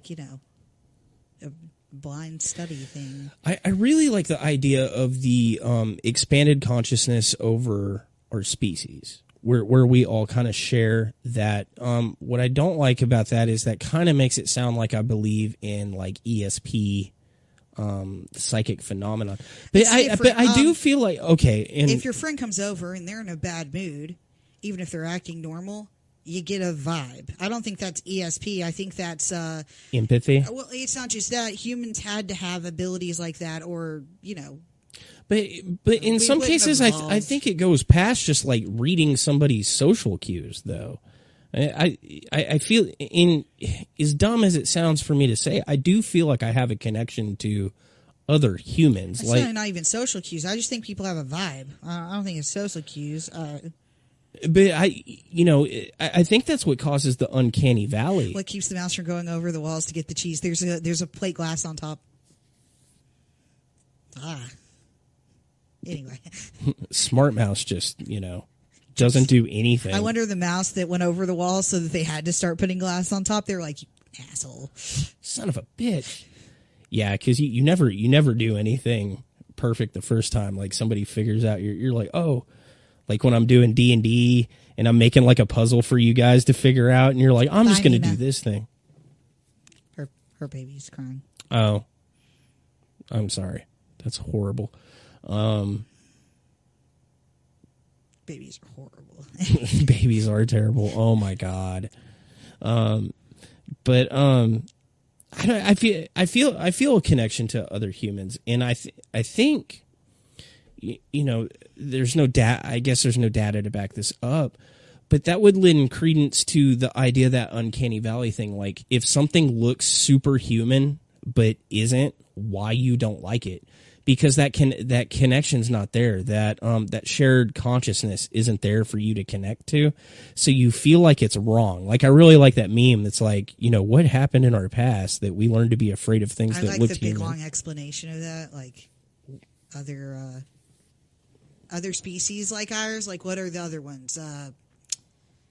blind study thing. I really like the idea of the expanded consciousness over our species, where we all kind of share that. What I don't like about that is that kind of makes it sound like I believe in like ESP, psychic phenomenon. But I do feel like, okay, and if your friend comes over and they're in a bad mood, even if they're acting normal, you get a vibe. I don't think that's ESP. I think that's empathy. Well, it's not just that. Humans had to have abilities like that, or But in some cases, I think it goes past just like reading somebody's social cues, though. I feel, as dumb as it sounds for me to say, I do feel like I have a connection to other humans. It's not even social cues. I just think people have a vibe. I don't think it's social cues. But I think that's what causes the uncanny valley. What keeps the mouse from going over the walls to get the cheese? There's a plate glass on top. Anyway. Smart mouse just, doesn't do anything. I wonder the mouse that went over the wall so that they had to start putting glass on top. They're like, you asshole. Son of a bitch. Yeah, because you never do anything perfect the first time. Like somebody figures out, you're like, oh, like when I'm doing D&D and I'm making like a puzzle for you guys to figure out, and you're like, I'm just going to do this thing. Her baby's crying. Oh, I'm sorry. That's horrible. Babies are horrible. Babies are terrible. Oh my God. But I feel a connection to other humans, and I think, there's no data. I guess there's no data to back this up, but that would lend credence to the idea, that uncanny valley thing. Like if something looks superhuman but isn't, why you don't like it? Because that connection's not there. That shared consciousness isn't there for you to connect to, so you feel like it's wrong. Like I really like that meme that's like, what happened in our past that we learned to be afraid of things that looked human. I like the big long explanation of that. Like other species like ours. Like what are the other ones?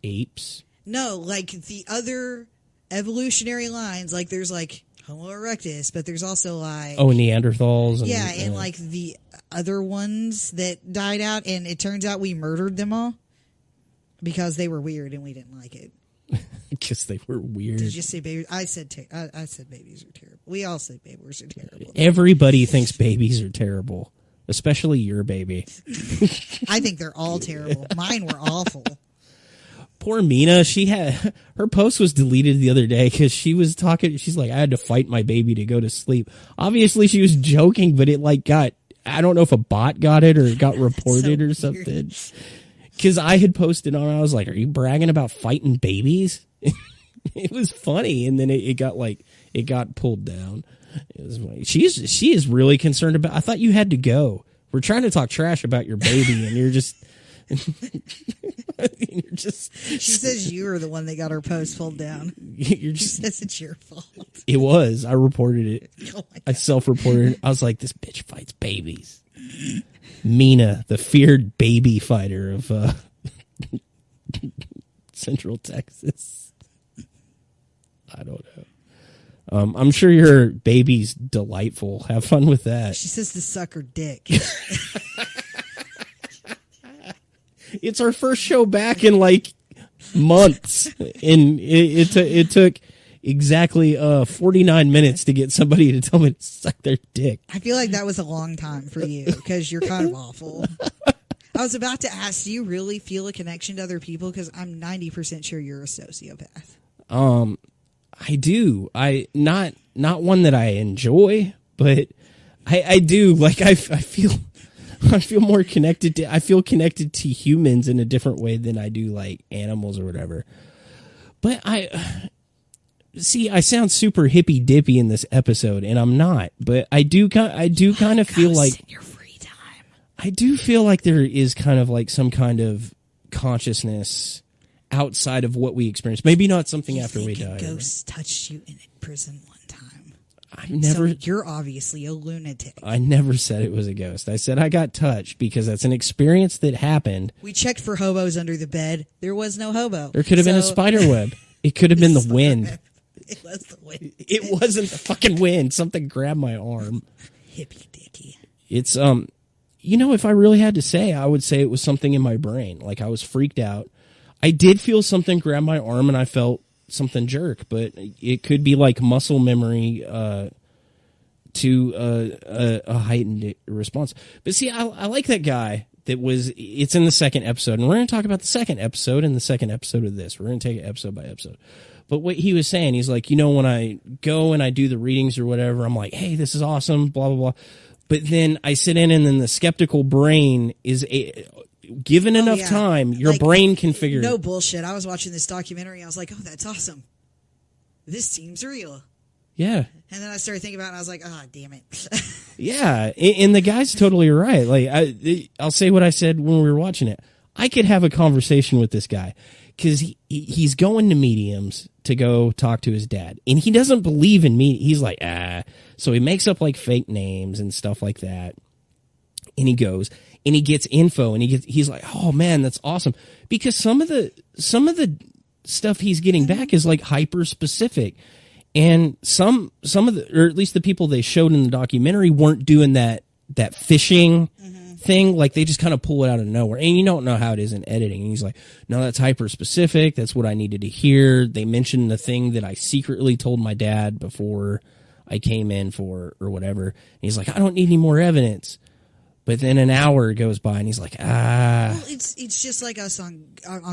Apes. No, like the other evolutionary lines. Like there's like Homo erectus, but there's also like Neanderthals. And like the other ones that died out, and it turns out we murdered them all because they were weird and we didn't like it. Because they were weird. Did you say babies? I said babies are terrible. We all say babies are terrible. Everybody thinks babies are terrible, especially your baby. I think they're all terrible. Mine were awful. Poor Mina, her post was deleted the other day because she was talking. She's like, I had to fight my baby to go to sleep. Obviously, she was joking, but it I don't know if a bot got it or it got reported or something. Because I had posted on, I was like, are you bragging about fighting babies? It was funny, and then it got pulled down. It was funny. She is really concerned about. I thought you had to go. We're trying to talk trash about your baby, and you're just. She says you were the one that got her post pulled down. She says it's your fault. It was. I reported it. Oh my God. I self-reported it. I was like, this bitch fights babies. Mina, the feared baby fighter of Central Texas. I don't know. I'm sure your baby's delightful. Have fun with that. She says to suck her dick. It's our first show back in like months, and it took exactly 49 minutes to get somebody to tell me to suck their dick. I feel like that was a long time for you because you're kind of awful. I was about to ask, do you really feel a connection to other people? Because I'm 90% sure you're a sociopath. I do. Not one that I enjoy, but I do. Like I feel more connected to. I feel connected to humans in a different way than I do like animals or whatever. But I sound super hippy dippy in this episode, and I'm not. But I do kind of feel like in your free time. I do feel like there is kind of like some kind of consciousness outside of what we experience. Maybe not something after we die. Ghosts touched you in a prison one time. I've never. So you're obviously a lunatic. I never said it was a ghost. I said I got touched because that's an experience that happened. We checked for hobos under the bed. There was no hobo. There could have been a spider web. It could have been the wind. It was the wind. It wasn't the fucking wind. Something grabbed my arm. Hippy dicky. It's if I really had to say, I would say it was something in my brain. Like I was freaked out. I did feel something grab my arm, and I felt something jerk, but it could be like muscle memory to a heightened response. But see, I like that guy that was. It's in the second episode, and we're going to talk about the second episode in the second episode of this. We're going to take it episode by episode. But what he was saying, he's like, when I go and I do the readings or whatever, I'm like, hey, this is awesome, blah blah blah. But then I sit in, and then the skeptical brain is given enough time, your brain can figure. No bullshit. I was watching this documentary. I was like, oh, that's awesome. This seems real. Yeah. And then I started thinking about it, and I was like, ah, oh, damn it. Yeah. And the guy's totally right. Like, I'll say what I said when we were watching it. I could have a conversation with this guy because he's going to mediums to go talk to his dad. And he doesn't believe in me. He's like, So he makes up like fake names and stuff like that. And he goes and he gets info, and he's like, oh man, that's awesome. Because some of the stuff he's getting back is like hyper specific. And some of the, or at least the people they showed in the documentary weren't doing that fishing thing. Like they just kind of pull it out of nowhere, and you don't know how it is in editing. And he's like, no, that's hyper specific. That's what I needed to hear. They mentioned the thing that I secretly told my dad before I came in for, or whatever. And he's like, I don't need any more evidence. But then an hour goes by, and he's like, Well, it's just like us on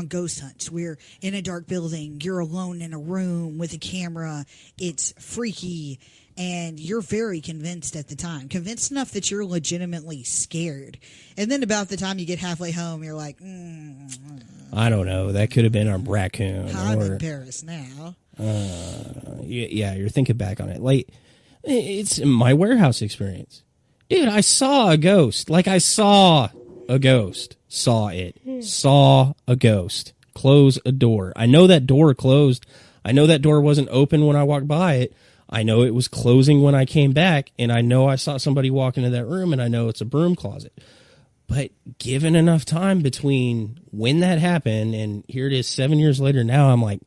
ghost hunts. We're in a dark building. You're alone in a room with a camera. It's freaky, and you're very convinced at the time. Convinced enough that you're legitimately scared. And then about the time you get halfway home, you're like, I don't know. That could have been a raccoon. I'm embarrassed now. Yeah, you're thinking back on it. Like, it's my warehouse experience. Dude, I saw a ghost. Like, I saw a ghost. Saw it. Saw a ghost. Close a door. I know that door closed. I know that door wasn't open when I walked by it. I know it was closing when I came back. And I know I saw somebody walk into that room, and I know it's a broom closet. But given enough time between when that happened and here it is 7 years later now, I'm like,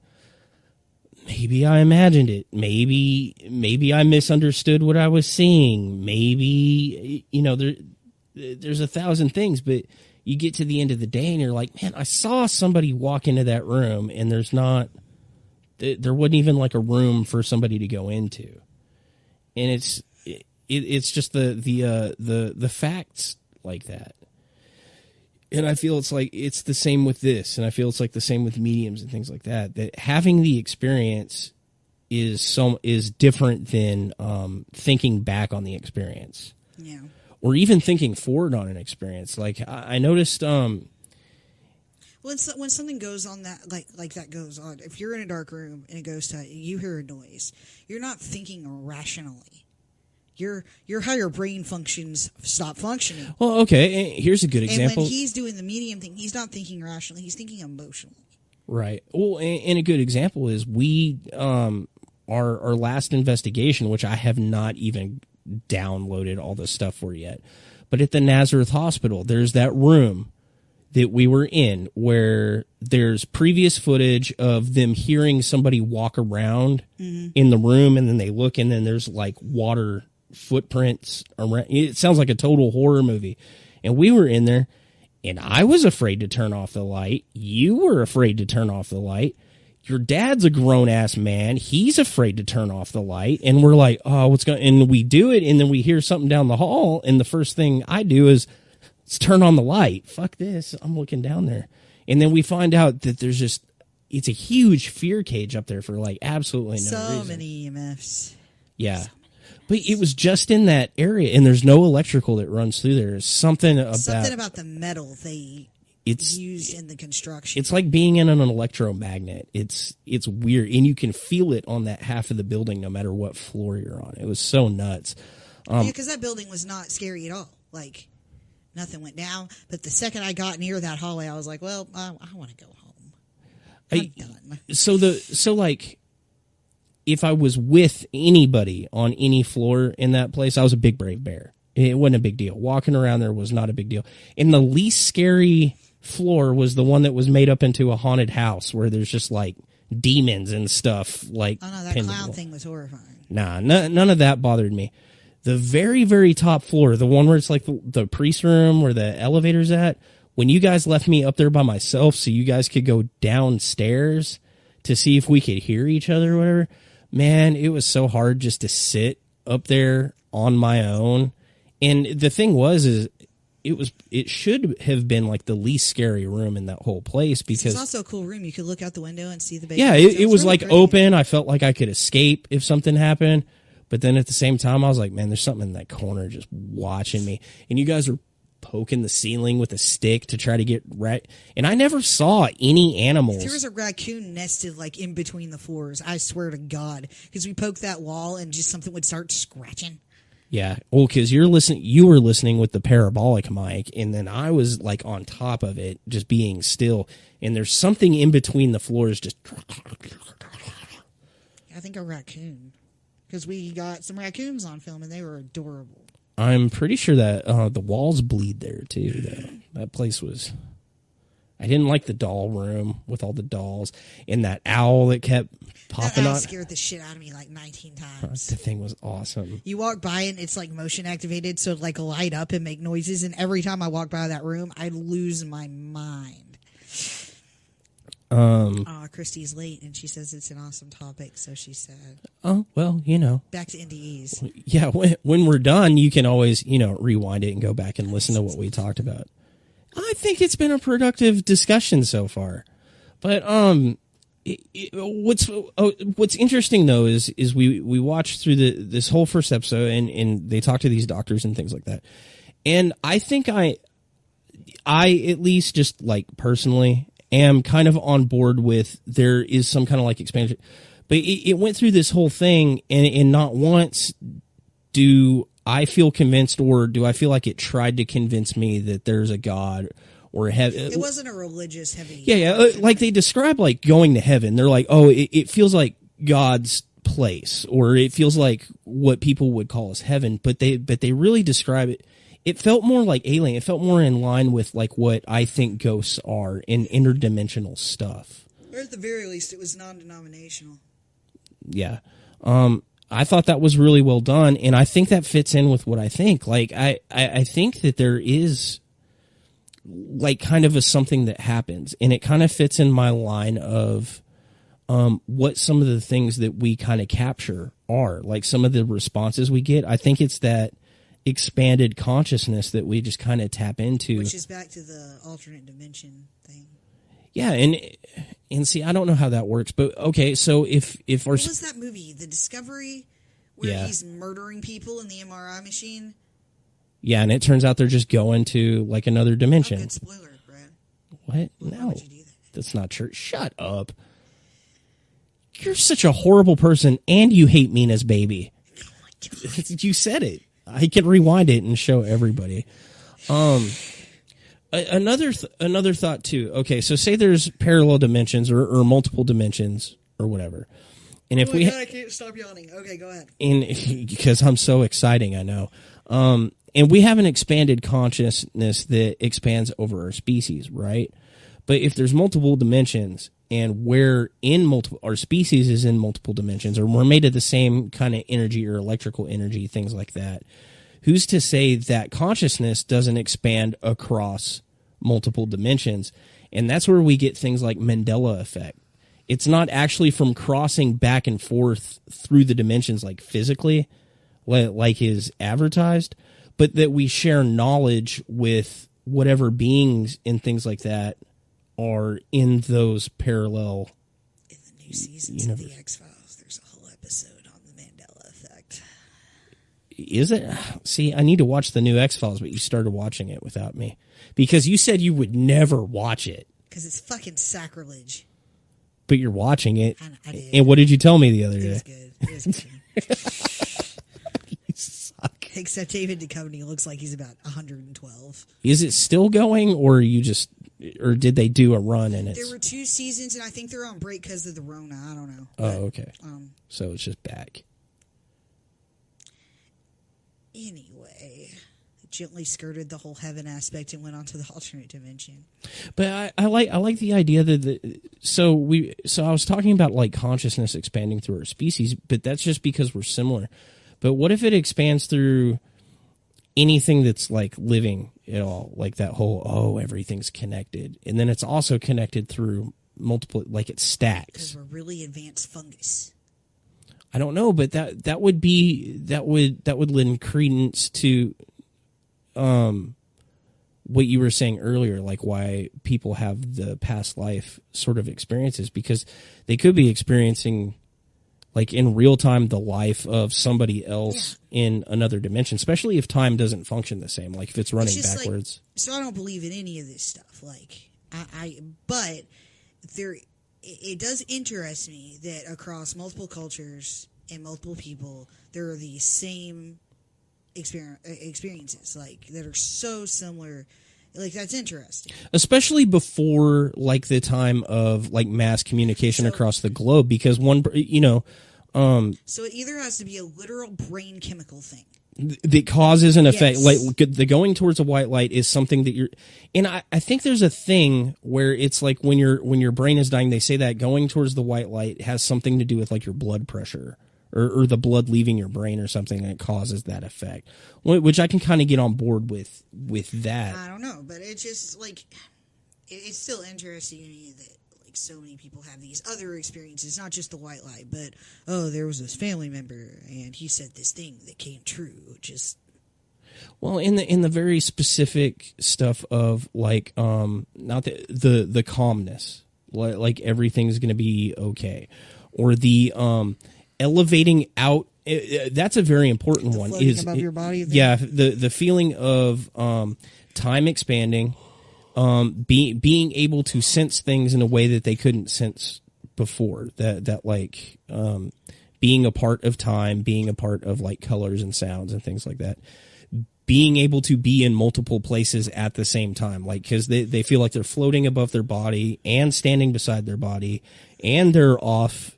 maybe I imagined it. Maybe I misunderstood what I was seeing. Maybe, there's 1,000 things, but you get to the end of the day and you're like, man, I saw somebody walk into that room, and there wasn't even like a room for somebody to go into. And it's just the facts like that. And I feel it's the same with this, and I feel it's like the same with mediums and things like that. That having the experience is different than thinking back on the experience. Yeah. Or even thinking forward on an experience. Like I noticed when something goes on that like that goes on, if you're in a dark room and it goes to you hear a noise, you're not thinking rationally. Your higher brain functions stop functioning. Well, okay, here's a good example. And when he's doing the medium thing, he's not thinking rationally, he's thinking emotionally. Right. Well, and a good example is we our last investigation, which I have not even downloaded all the stuff for yet, but at the Nazareth Hospital, there's that room that we were in where there's previous footage of them hearing somebody walk around in the room, and then they look, and then there's like water footprints around. It sounds like a total horror movie. And we were in there, and I was afraid to turn off the light. You were afraid to turn off the light. Your dad's a grown-ass man. He's afraid to turn off the light. And we're like, oh, what's going on? And we do it, and then we hear something down the hall, and the first thing I do is, let's turn on the light. Fuck this. I'm looking down there. And then we find out that there's just, it's a huge fear cage up there for like absolutely no reason. So many EMFs. Yeah. But it was just in that area, and there's no electrical that runs through there. There's something about the metal they used in the construction. It's like being in an electromagnet. It's weird, and you can feel it on that half of the building no matter what floor you're on. It was so nuts. Yeah, because that building was not scary at all. Like, nothing went down. But the second I got near that hallway, I was like, well, I want to go home. I'm done. So like, if I was with anybody on any floor in that place, I was a big brave bear. It wasn't a big deal. Walking around there was not a big deal. And the least scary floor was the one that was made up into a haunted house where there's just like demons and stuff. Like, oh no, that clown thing was horrifying. Nah, none of that bothered me. The very, very top floor, the one where it's like the priest room where the elevator's at, when you guys left me up there by myself so you guys could go downstairs to see if we could hear each other or whatever, man, it was so hard just to sit up there on my own. And the thing was it should have been like the least scary room in that whole place, because it's also a cool room. You could look out the window and see the basement. Yeah, it was really like open. I felt like I could escape if something happened. But then at the same time, I was like, man, there's something in that corner just watching me. And you guys were poking the ceiling with a stick to try to get right. And I never saw any animals. There was a raccoon nested like in between the floors. I swear to God, because we poked that wall and just something would start scratching. Yeah, well, because you were listening with the parabolic mic, and then I was like on top of it, just being still. And there's something in between the floors, just. I think a raccoon, because we got some raccoons on film, and they were adorable. I'm pretty sure that the walls bleed there too. Though that place was. I didn't like the doll room with all the dolls and that owl that kept popping that owl on. Scared the shit out of me like 19 times. The thing was awesome. You walk by and it's like motion activated, so it like light up and make noises. And every time I walk by that room, I lose my mind. Christy's late and she says it's an awesome topic, so she said. Oh, well, back to NDEs. Yeah, when we're done, you can always, rewind it and go back and listen to what we talked about. I think it's been a productive discussion so far. But what's interesting though is we watched through this whole first episode and they talk to these doctors and things like that. And I think I at least just like personally am kind of on board with there is some kind of like expansion. But it went through this whole thing and not once do I feel convinced, or do I feel like it tried to convince me that there's a God or heaven? It wasn't a religious heavy. Yeah. Like they describe like going to heaven. They're like, oh, it feels like God's place, or it feels like what people would call as heaven. But they really describe it. It felt more like alien. It felt more in line with like what I think ghosts are in interdimensional stuff. Or at the very least, it was non-denominational. Yeah. I thought that was really well done, and I think that fits in with what I think. Like, I think that there is, like, kind of a something that happens, and it kind of fits in my line of what some of the things that we kind of capture are. Like, some of the responses we get, I think it's that expanded consciousness that we just kind of tap into. Which is back to the alternate dimension thing. Yeah, and see, I don't know how that works, but okay, so if our what was that movie, The Discovery, where Yeah. he's murdering people in the MRI machine? yeah, and it turns out they're just going to like another Oh, dimension. good spoiler, Brad. What? Why No, would you do that? that's not true. Shut up. You're such a horrible person, and you hate Mina's baby. Oh my God. You said it. I can rewind it and show everybody. Another thought too. Okay, so say there's parallel dimensions or multiple dimensions or whatever, and if Oh my we God, I can't stop yawning. Okay, go ahead. because I'm so exciting, I know. And we have an expanded consciousness that expands over our species, right? But if there's multiple dimensions and we're in multiple, our species is in multiple dimensions, or we're made of the same kind of energy or electrical energy, things like that, who's to say that consciousness doesn't expand across multiple dimensions? And that's where we get things like Mandela effect. It's not actually from crossing back and forth through the dimensions like physically, like is advertised, but that we share knowledge with whatever beings and things like that are in those parallel. In the new seasons of the X-Files, there's a whole episode on the Mandela effect. Is it? See, I need to watch the new X-Files, but you started watching it without me because you said you would never watch it. Because it's fucking sacrilege. But you're watching it. I did. And what did you tell me the other It day? was good. It was good. You suck. Except David Duchovny looks like he's about 112. Is it still going, or did they do a run and it's? There were 2 seasons, and I think they're on break because of the Rona. I don't know. Oh, okay. Um, So it's just back. Anyway, gently skirted the whole heaven aspect and went on to the alternate dimension. But I like the idea that so I was talking about like consciousness expanding through our species, but that's just because we're similar. But what if it expands through anything that's like living at all, like that whole everything's connected, and then it's also connected through multiple, like it stacks. Because we're really advanced fungus. I don't know, but that would lend credence to what you were saying earlier, like why people have the past life sort of experiences, because they could be experiencing like in real time the life of somebody else in another dimension, especially if time doesn't function the same, like if it's running backwards. Like, so I don't believe in any of this stuff. Like but there, it does interest me that across multiple cultures and multiple people, there are these same experiences, like that are so similar. Like that's interesting, especially before like the time of like mass communication across the globe, because so it either has to be a literal brain chemical thing that causes an effect. Yes. Like the going towards a white light is something that you're, and I think there's a thing where it's like when your brain is dying, they say that going towards the white light has something to do with like your blood pressure or the blood leaving your brain or something that causes that effect, which I can kind of get on board with that. I don't know, but it's just like it's still interesting to me that like so many people have these other experiences, not just the white light, but there was this family member and he said this thing that came true. Just well, in the very specific stuff of like not the calmness, like everything's going to be okay, or the elevating out. That's a very important one. Is above your body? Yeah, the feeling of time expanding, being able to sense things in a way that they couldn't sense before. That like being a part of time, being a part of like colors and sounds and things like that. Being able to be in multiple places at the same time, like because they feel like they're floating above their body and standing beside their body, and they're off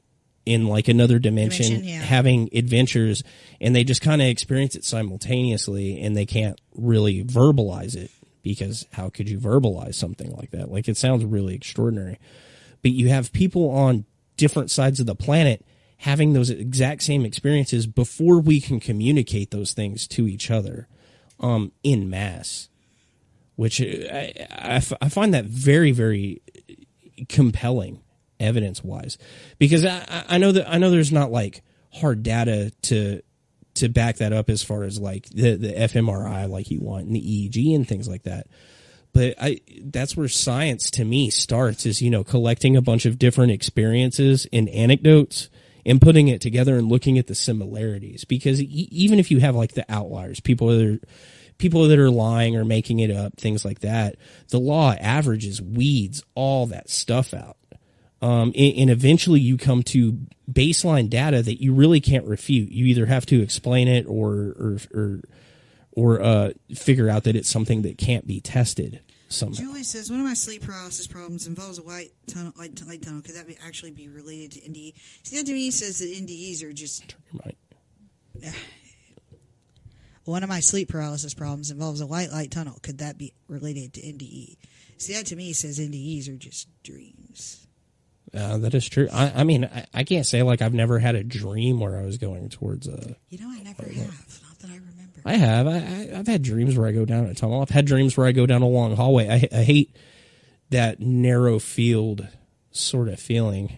in like another dimension having adventures, and they just kind of experience it simultaneously, and they can't really verbalize it, because how could you verbalize something like that? Like it sounds really extraordinary, but you have people on different sides of the planet having those exact same experiences before we can communicate those things to each other in mass, which I find that very, very compelling evidence wise, because I know there's not like hard data to to back that up as far as like the fMRI like you want and the EEG and things like that. But that's where science to me starts, is, you know, collecting a bunch of different experiences and anecdotes and putting it together and looking at the similarities. Because even if you have like the outliers, people that are lying or making it up, things like that, the law of averages weeds all that stuff out. And eventually you come to baseline data that you really can't refute. You either have to explain it or figure out that it's something that can't be tested somehow. Julie says, one of my sleep paralysis problems involves a white light tunnel. Could that actually be related to NDE? See, that to me says that NDEs are just... One of my sleep paralysis problems involves a white light tunnel. Could that be related to NDE? See, that to me says NDEs are just dreams. That is true. I mean, I can't say like I've never had a dream where I was going towards a... You know, I never have. Not that I remember. I have. I've had dreams where I go down a tunnel. I've had dreams where I go down a long hallway. I hate that narrow field sort of feeling,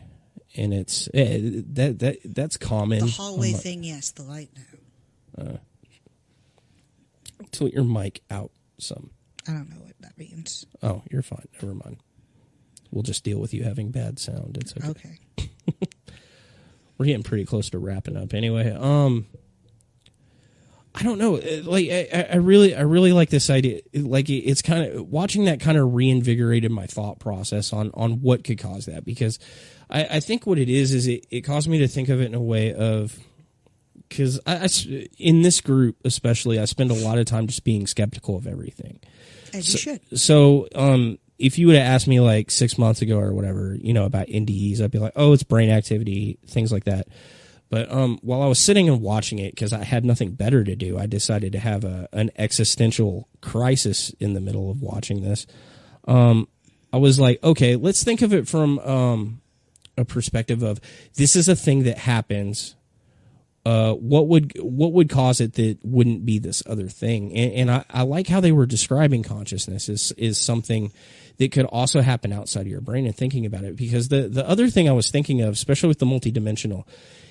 and it's that's common. The hallway thing, yes. The light, no. Tilt your mic out some. I don't know what that means. Oh, you're fine. Never mind. We'll just deal with you having bad sound. It's okay. We're getting pretty close to wrapping up anyway. I don't know. Like, I really like this idea. Like, it's kind of watching that kind of reinvigorated my thought process on what could cause that, because I think what it is it caused me to think of it in a way of, because in this group especially, I spend a lot of time just being skeptical of everything. As you should. So, if you would have asked me like 6 months ago or whatever, you know, about NDEs, I'd be like, oh, it's brain activity, things like that. But while I was sitting and watching it, because I had nothing better to do, I decided to have an existential crisis in the middle of watching this. I was like, okay, let's think of it from a perspective of, this is a thing that happens. What would cause it that wouldn't be this other thing? And I like how they were describing consciousness is something that could also happen outside of your brain, and thinking about it. Because the other thing I was thinking of, especially with the multidimensional,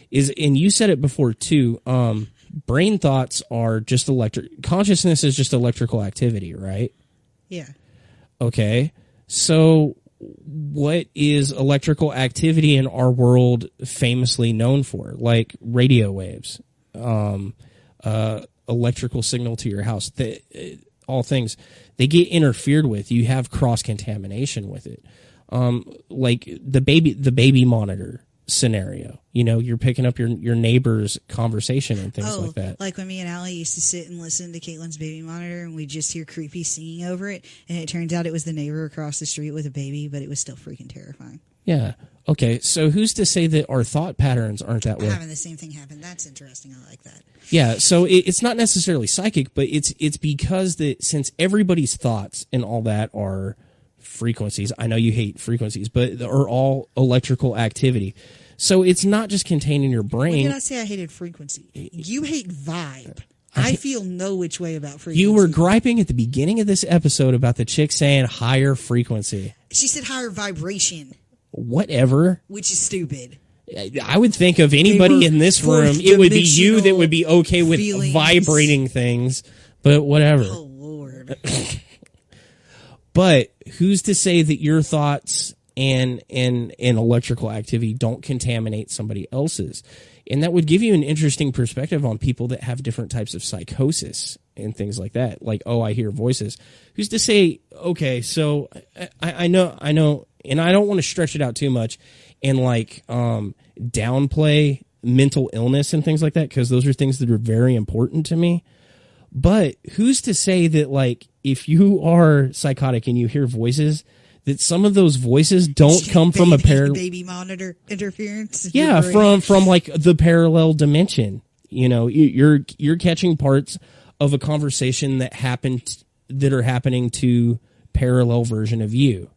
is, and you said it before too, brain thoughts are just consciousness is just electrical activity, right? Yeah. Okay. So what is electrical activity in our world famously known for? Like radio waves, electrical signal to your house, all things, they get interfered with. You have cross-contamination with it. Like the baby monitor scenario, you know, you're picking up your neighbor's conversation and things like that. Like when me and Allie used to sit and listen to Caitlin's baby monitor, and we just hear creepy singing over it, and it turns out it was the neighbor across the street with a baby, but it was still freaking terrifying. Yeah. Okay, so who's to say that our thought patterns aren't that way? Having the same thing happen. That's interesting. I like that. Yeah, so it's not necessarily psychic, but it's because that since everybody's thoughts and all that are frequencies, I know you hate frequencies, but are all electrical activity. So it's not just contained in your brain. When did I say I hated frequency? You hate vibe. I feel no which way about frequency. You were griping at the beginning of this episode about the chick saying higher frequency. She said higher vibration. Whatever. Which is stupid. I would think of anybody in this room, it would be you that would be okay with vibrating things, but whatever. Oh, Lord. But who's to say that your thoughts and electrical activity don't contaminate somebody else's? And that would give you an interesting perspective on people that have different types of psychosis and things like that. Like, oh, I hear voices. Who's to say, okay, so I know, and I don't want to stretch it out too much and like downplay mental illness and things like that, because those are things that are very important to me. But who's to say that, like, if you are psychotic and you hear voices, that some of those voices don't come from a baby monitor interference? Yeah, from like the parallel dimension. You know, you're catching parts of a conversation that are happening to parallel version of you,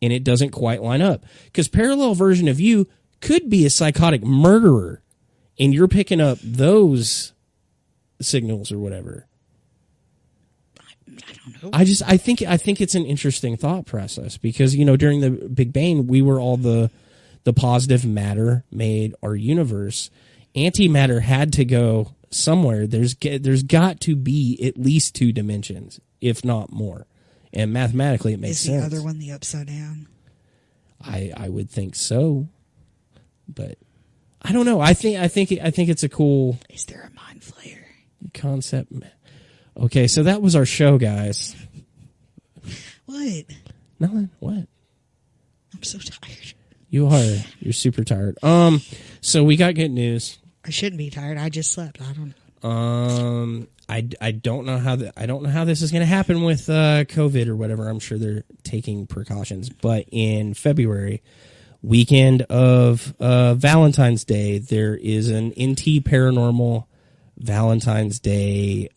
and it doesn't quite line up, because parallel version of you could be a psychotic murderer, and you're picking up those signals or whatever. I don't know. I think it's an interesting thought process, because, you know, during the Big Bang, we were all the positive matter made our universe. Antimatter had to go somewhere there's got to be at least 2 dimensions, if not more. And mathematically, it makes sense. Is the other one the upside down? I would think so, but I don't know. I think it's a cool. Is there a mind flayer concept? Okay, so that was our show, guys. What? Nothing. What? I'm so tired. You are. You're super tired. So we got good news. I shouldn't be tired. I just slept. I don't know. I don't know how I don't know how this is going to happen with COVID or whatever. I'm sure they're taking precautions, but in February, weekend of Valentine's Day, there is an NT Paranormal Valentine's Day.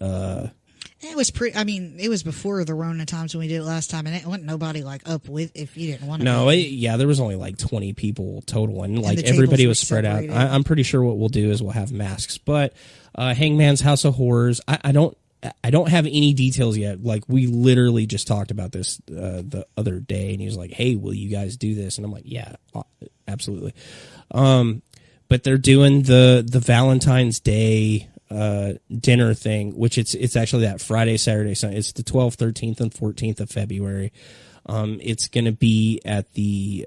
It was it was before the Rona times when we did it last time, and it wasn't nobody like up with if you didn't want to. No, there was only like 20 people total, and like everybody was spread out. I'm pretty sure what we'll do is we'll have masks, but Hangman's House of Horrors. I don't have any details yet. Like we literally just talked about this the other day, and he was like, "Hey, will you guys do this?" And I'm like, "Yeah, absolutely." But they're doing the Valentine's Day dinner thing, which it's actually that Friday, Saturday, Sunday. It's the 12th, 13th, and 14th of February. It's going to be at the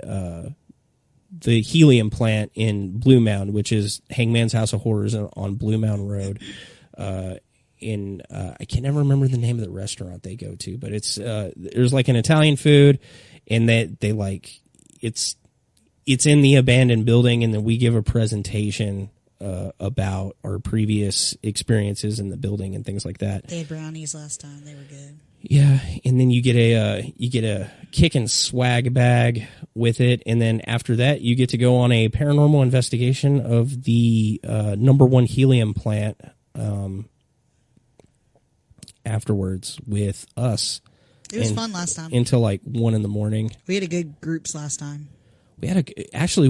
Helium plant in Blue Mound, which is Hangman's House of Horrors on Blue Mound Road. I can never remember the name of the restaurant they go to, but it's there's like an Italian food, and they like it's in the abandoned building, and then we give a presentation about our previous experiences in the building and things like that. They had brownies last time; they were good. Yeah, and then you get a kick and swag bag with it, and then after that, you get to go on a paranormal investigation of the #1 helium plant. Afterwards with us. It was fun last time until like 1 a.m. We had a good groups last time. We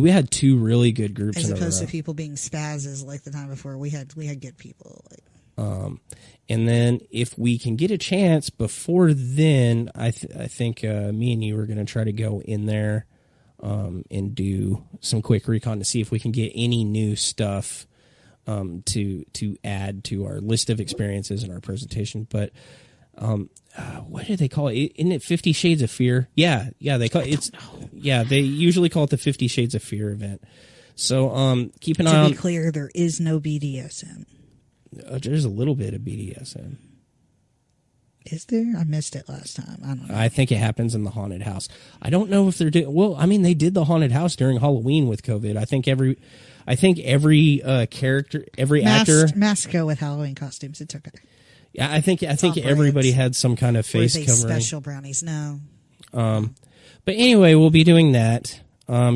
had 2 really good groups as in opposed a row. to people being spazzes like the time before. We had good people. And then if we can get a chance before then, I think me and you are going to try to go in there and do some quick recon to see if we can get any new stuff to add to our list of experiences in our presentation. But what do they call it? Isn't it 50 Shades of Fear? Yeah, they call it. They usually call it the 50 Shades of Fear event. So keep an eye on. To be clear, there is no BDSM. There's a little bit of BDSM. Is there? I missed it last time. I don't know. I think it happens in the haunted house. I don't know if they're doing. Well, I mean, they did the haunted house during Halloween with COVID. I think every character, every actor, masks go with Halloween costumes. It's okay. Yeah, I think everybody had some kind of face covering. Special brownies, no. But anyway, we'll be doing that.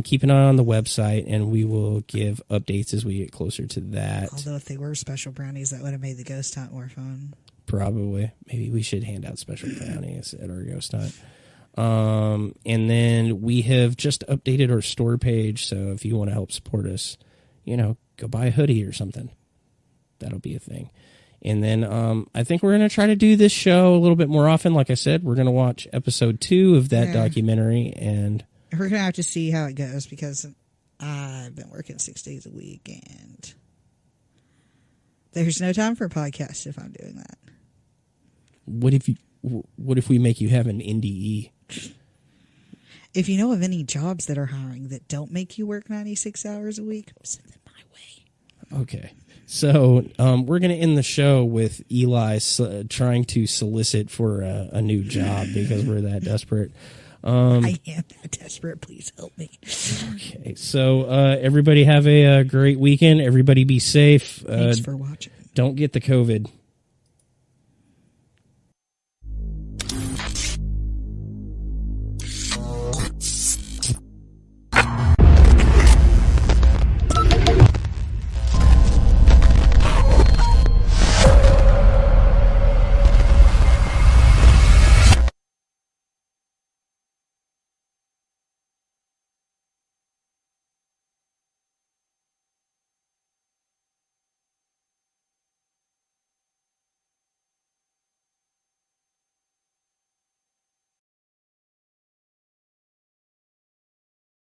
Keep an eye on the website, and we will give updates as we get closer to that. Although if they were special brownies, that would have made the ghost hunt more fun. Probably. Maybe we should hand out special brownies at our ghost hunt. And then we have just updated our store page, so if you want to help support us, go buy a hoodie or something. That'll be a thing. And then I think we're going to try to do this show a little bit more often. Like I said, we're going to watch episode 2 of that documentary, and we're going to have to see how it goes because I've been working 6 days a week, and there's no time for a podcast if I'm doing that. What if we make you have an NDE? If you know of any jobs that are hiring that don't make you work 96 hours a week, send them my way. Okay. So we're going to end the show with Eli trying to solicit for a new job because we're that desperate. I am that desperate. Please help me. Okay. So everybody have a great weekend. Everybody be safe. Thanks for watching. Don't get the COVID.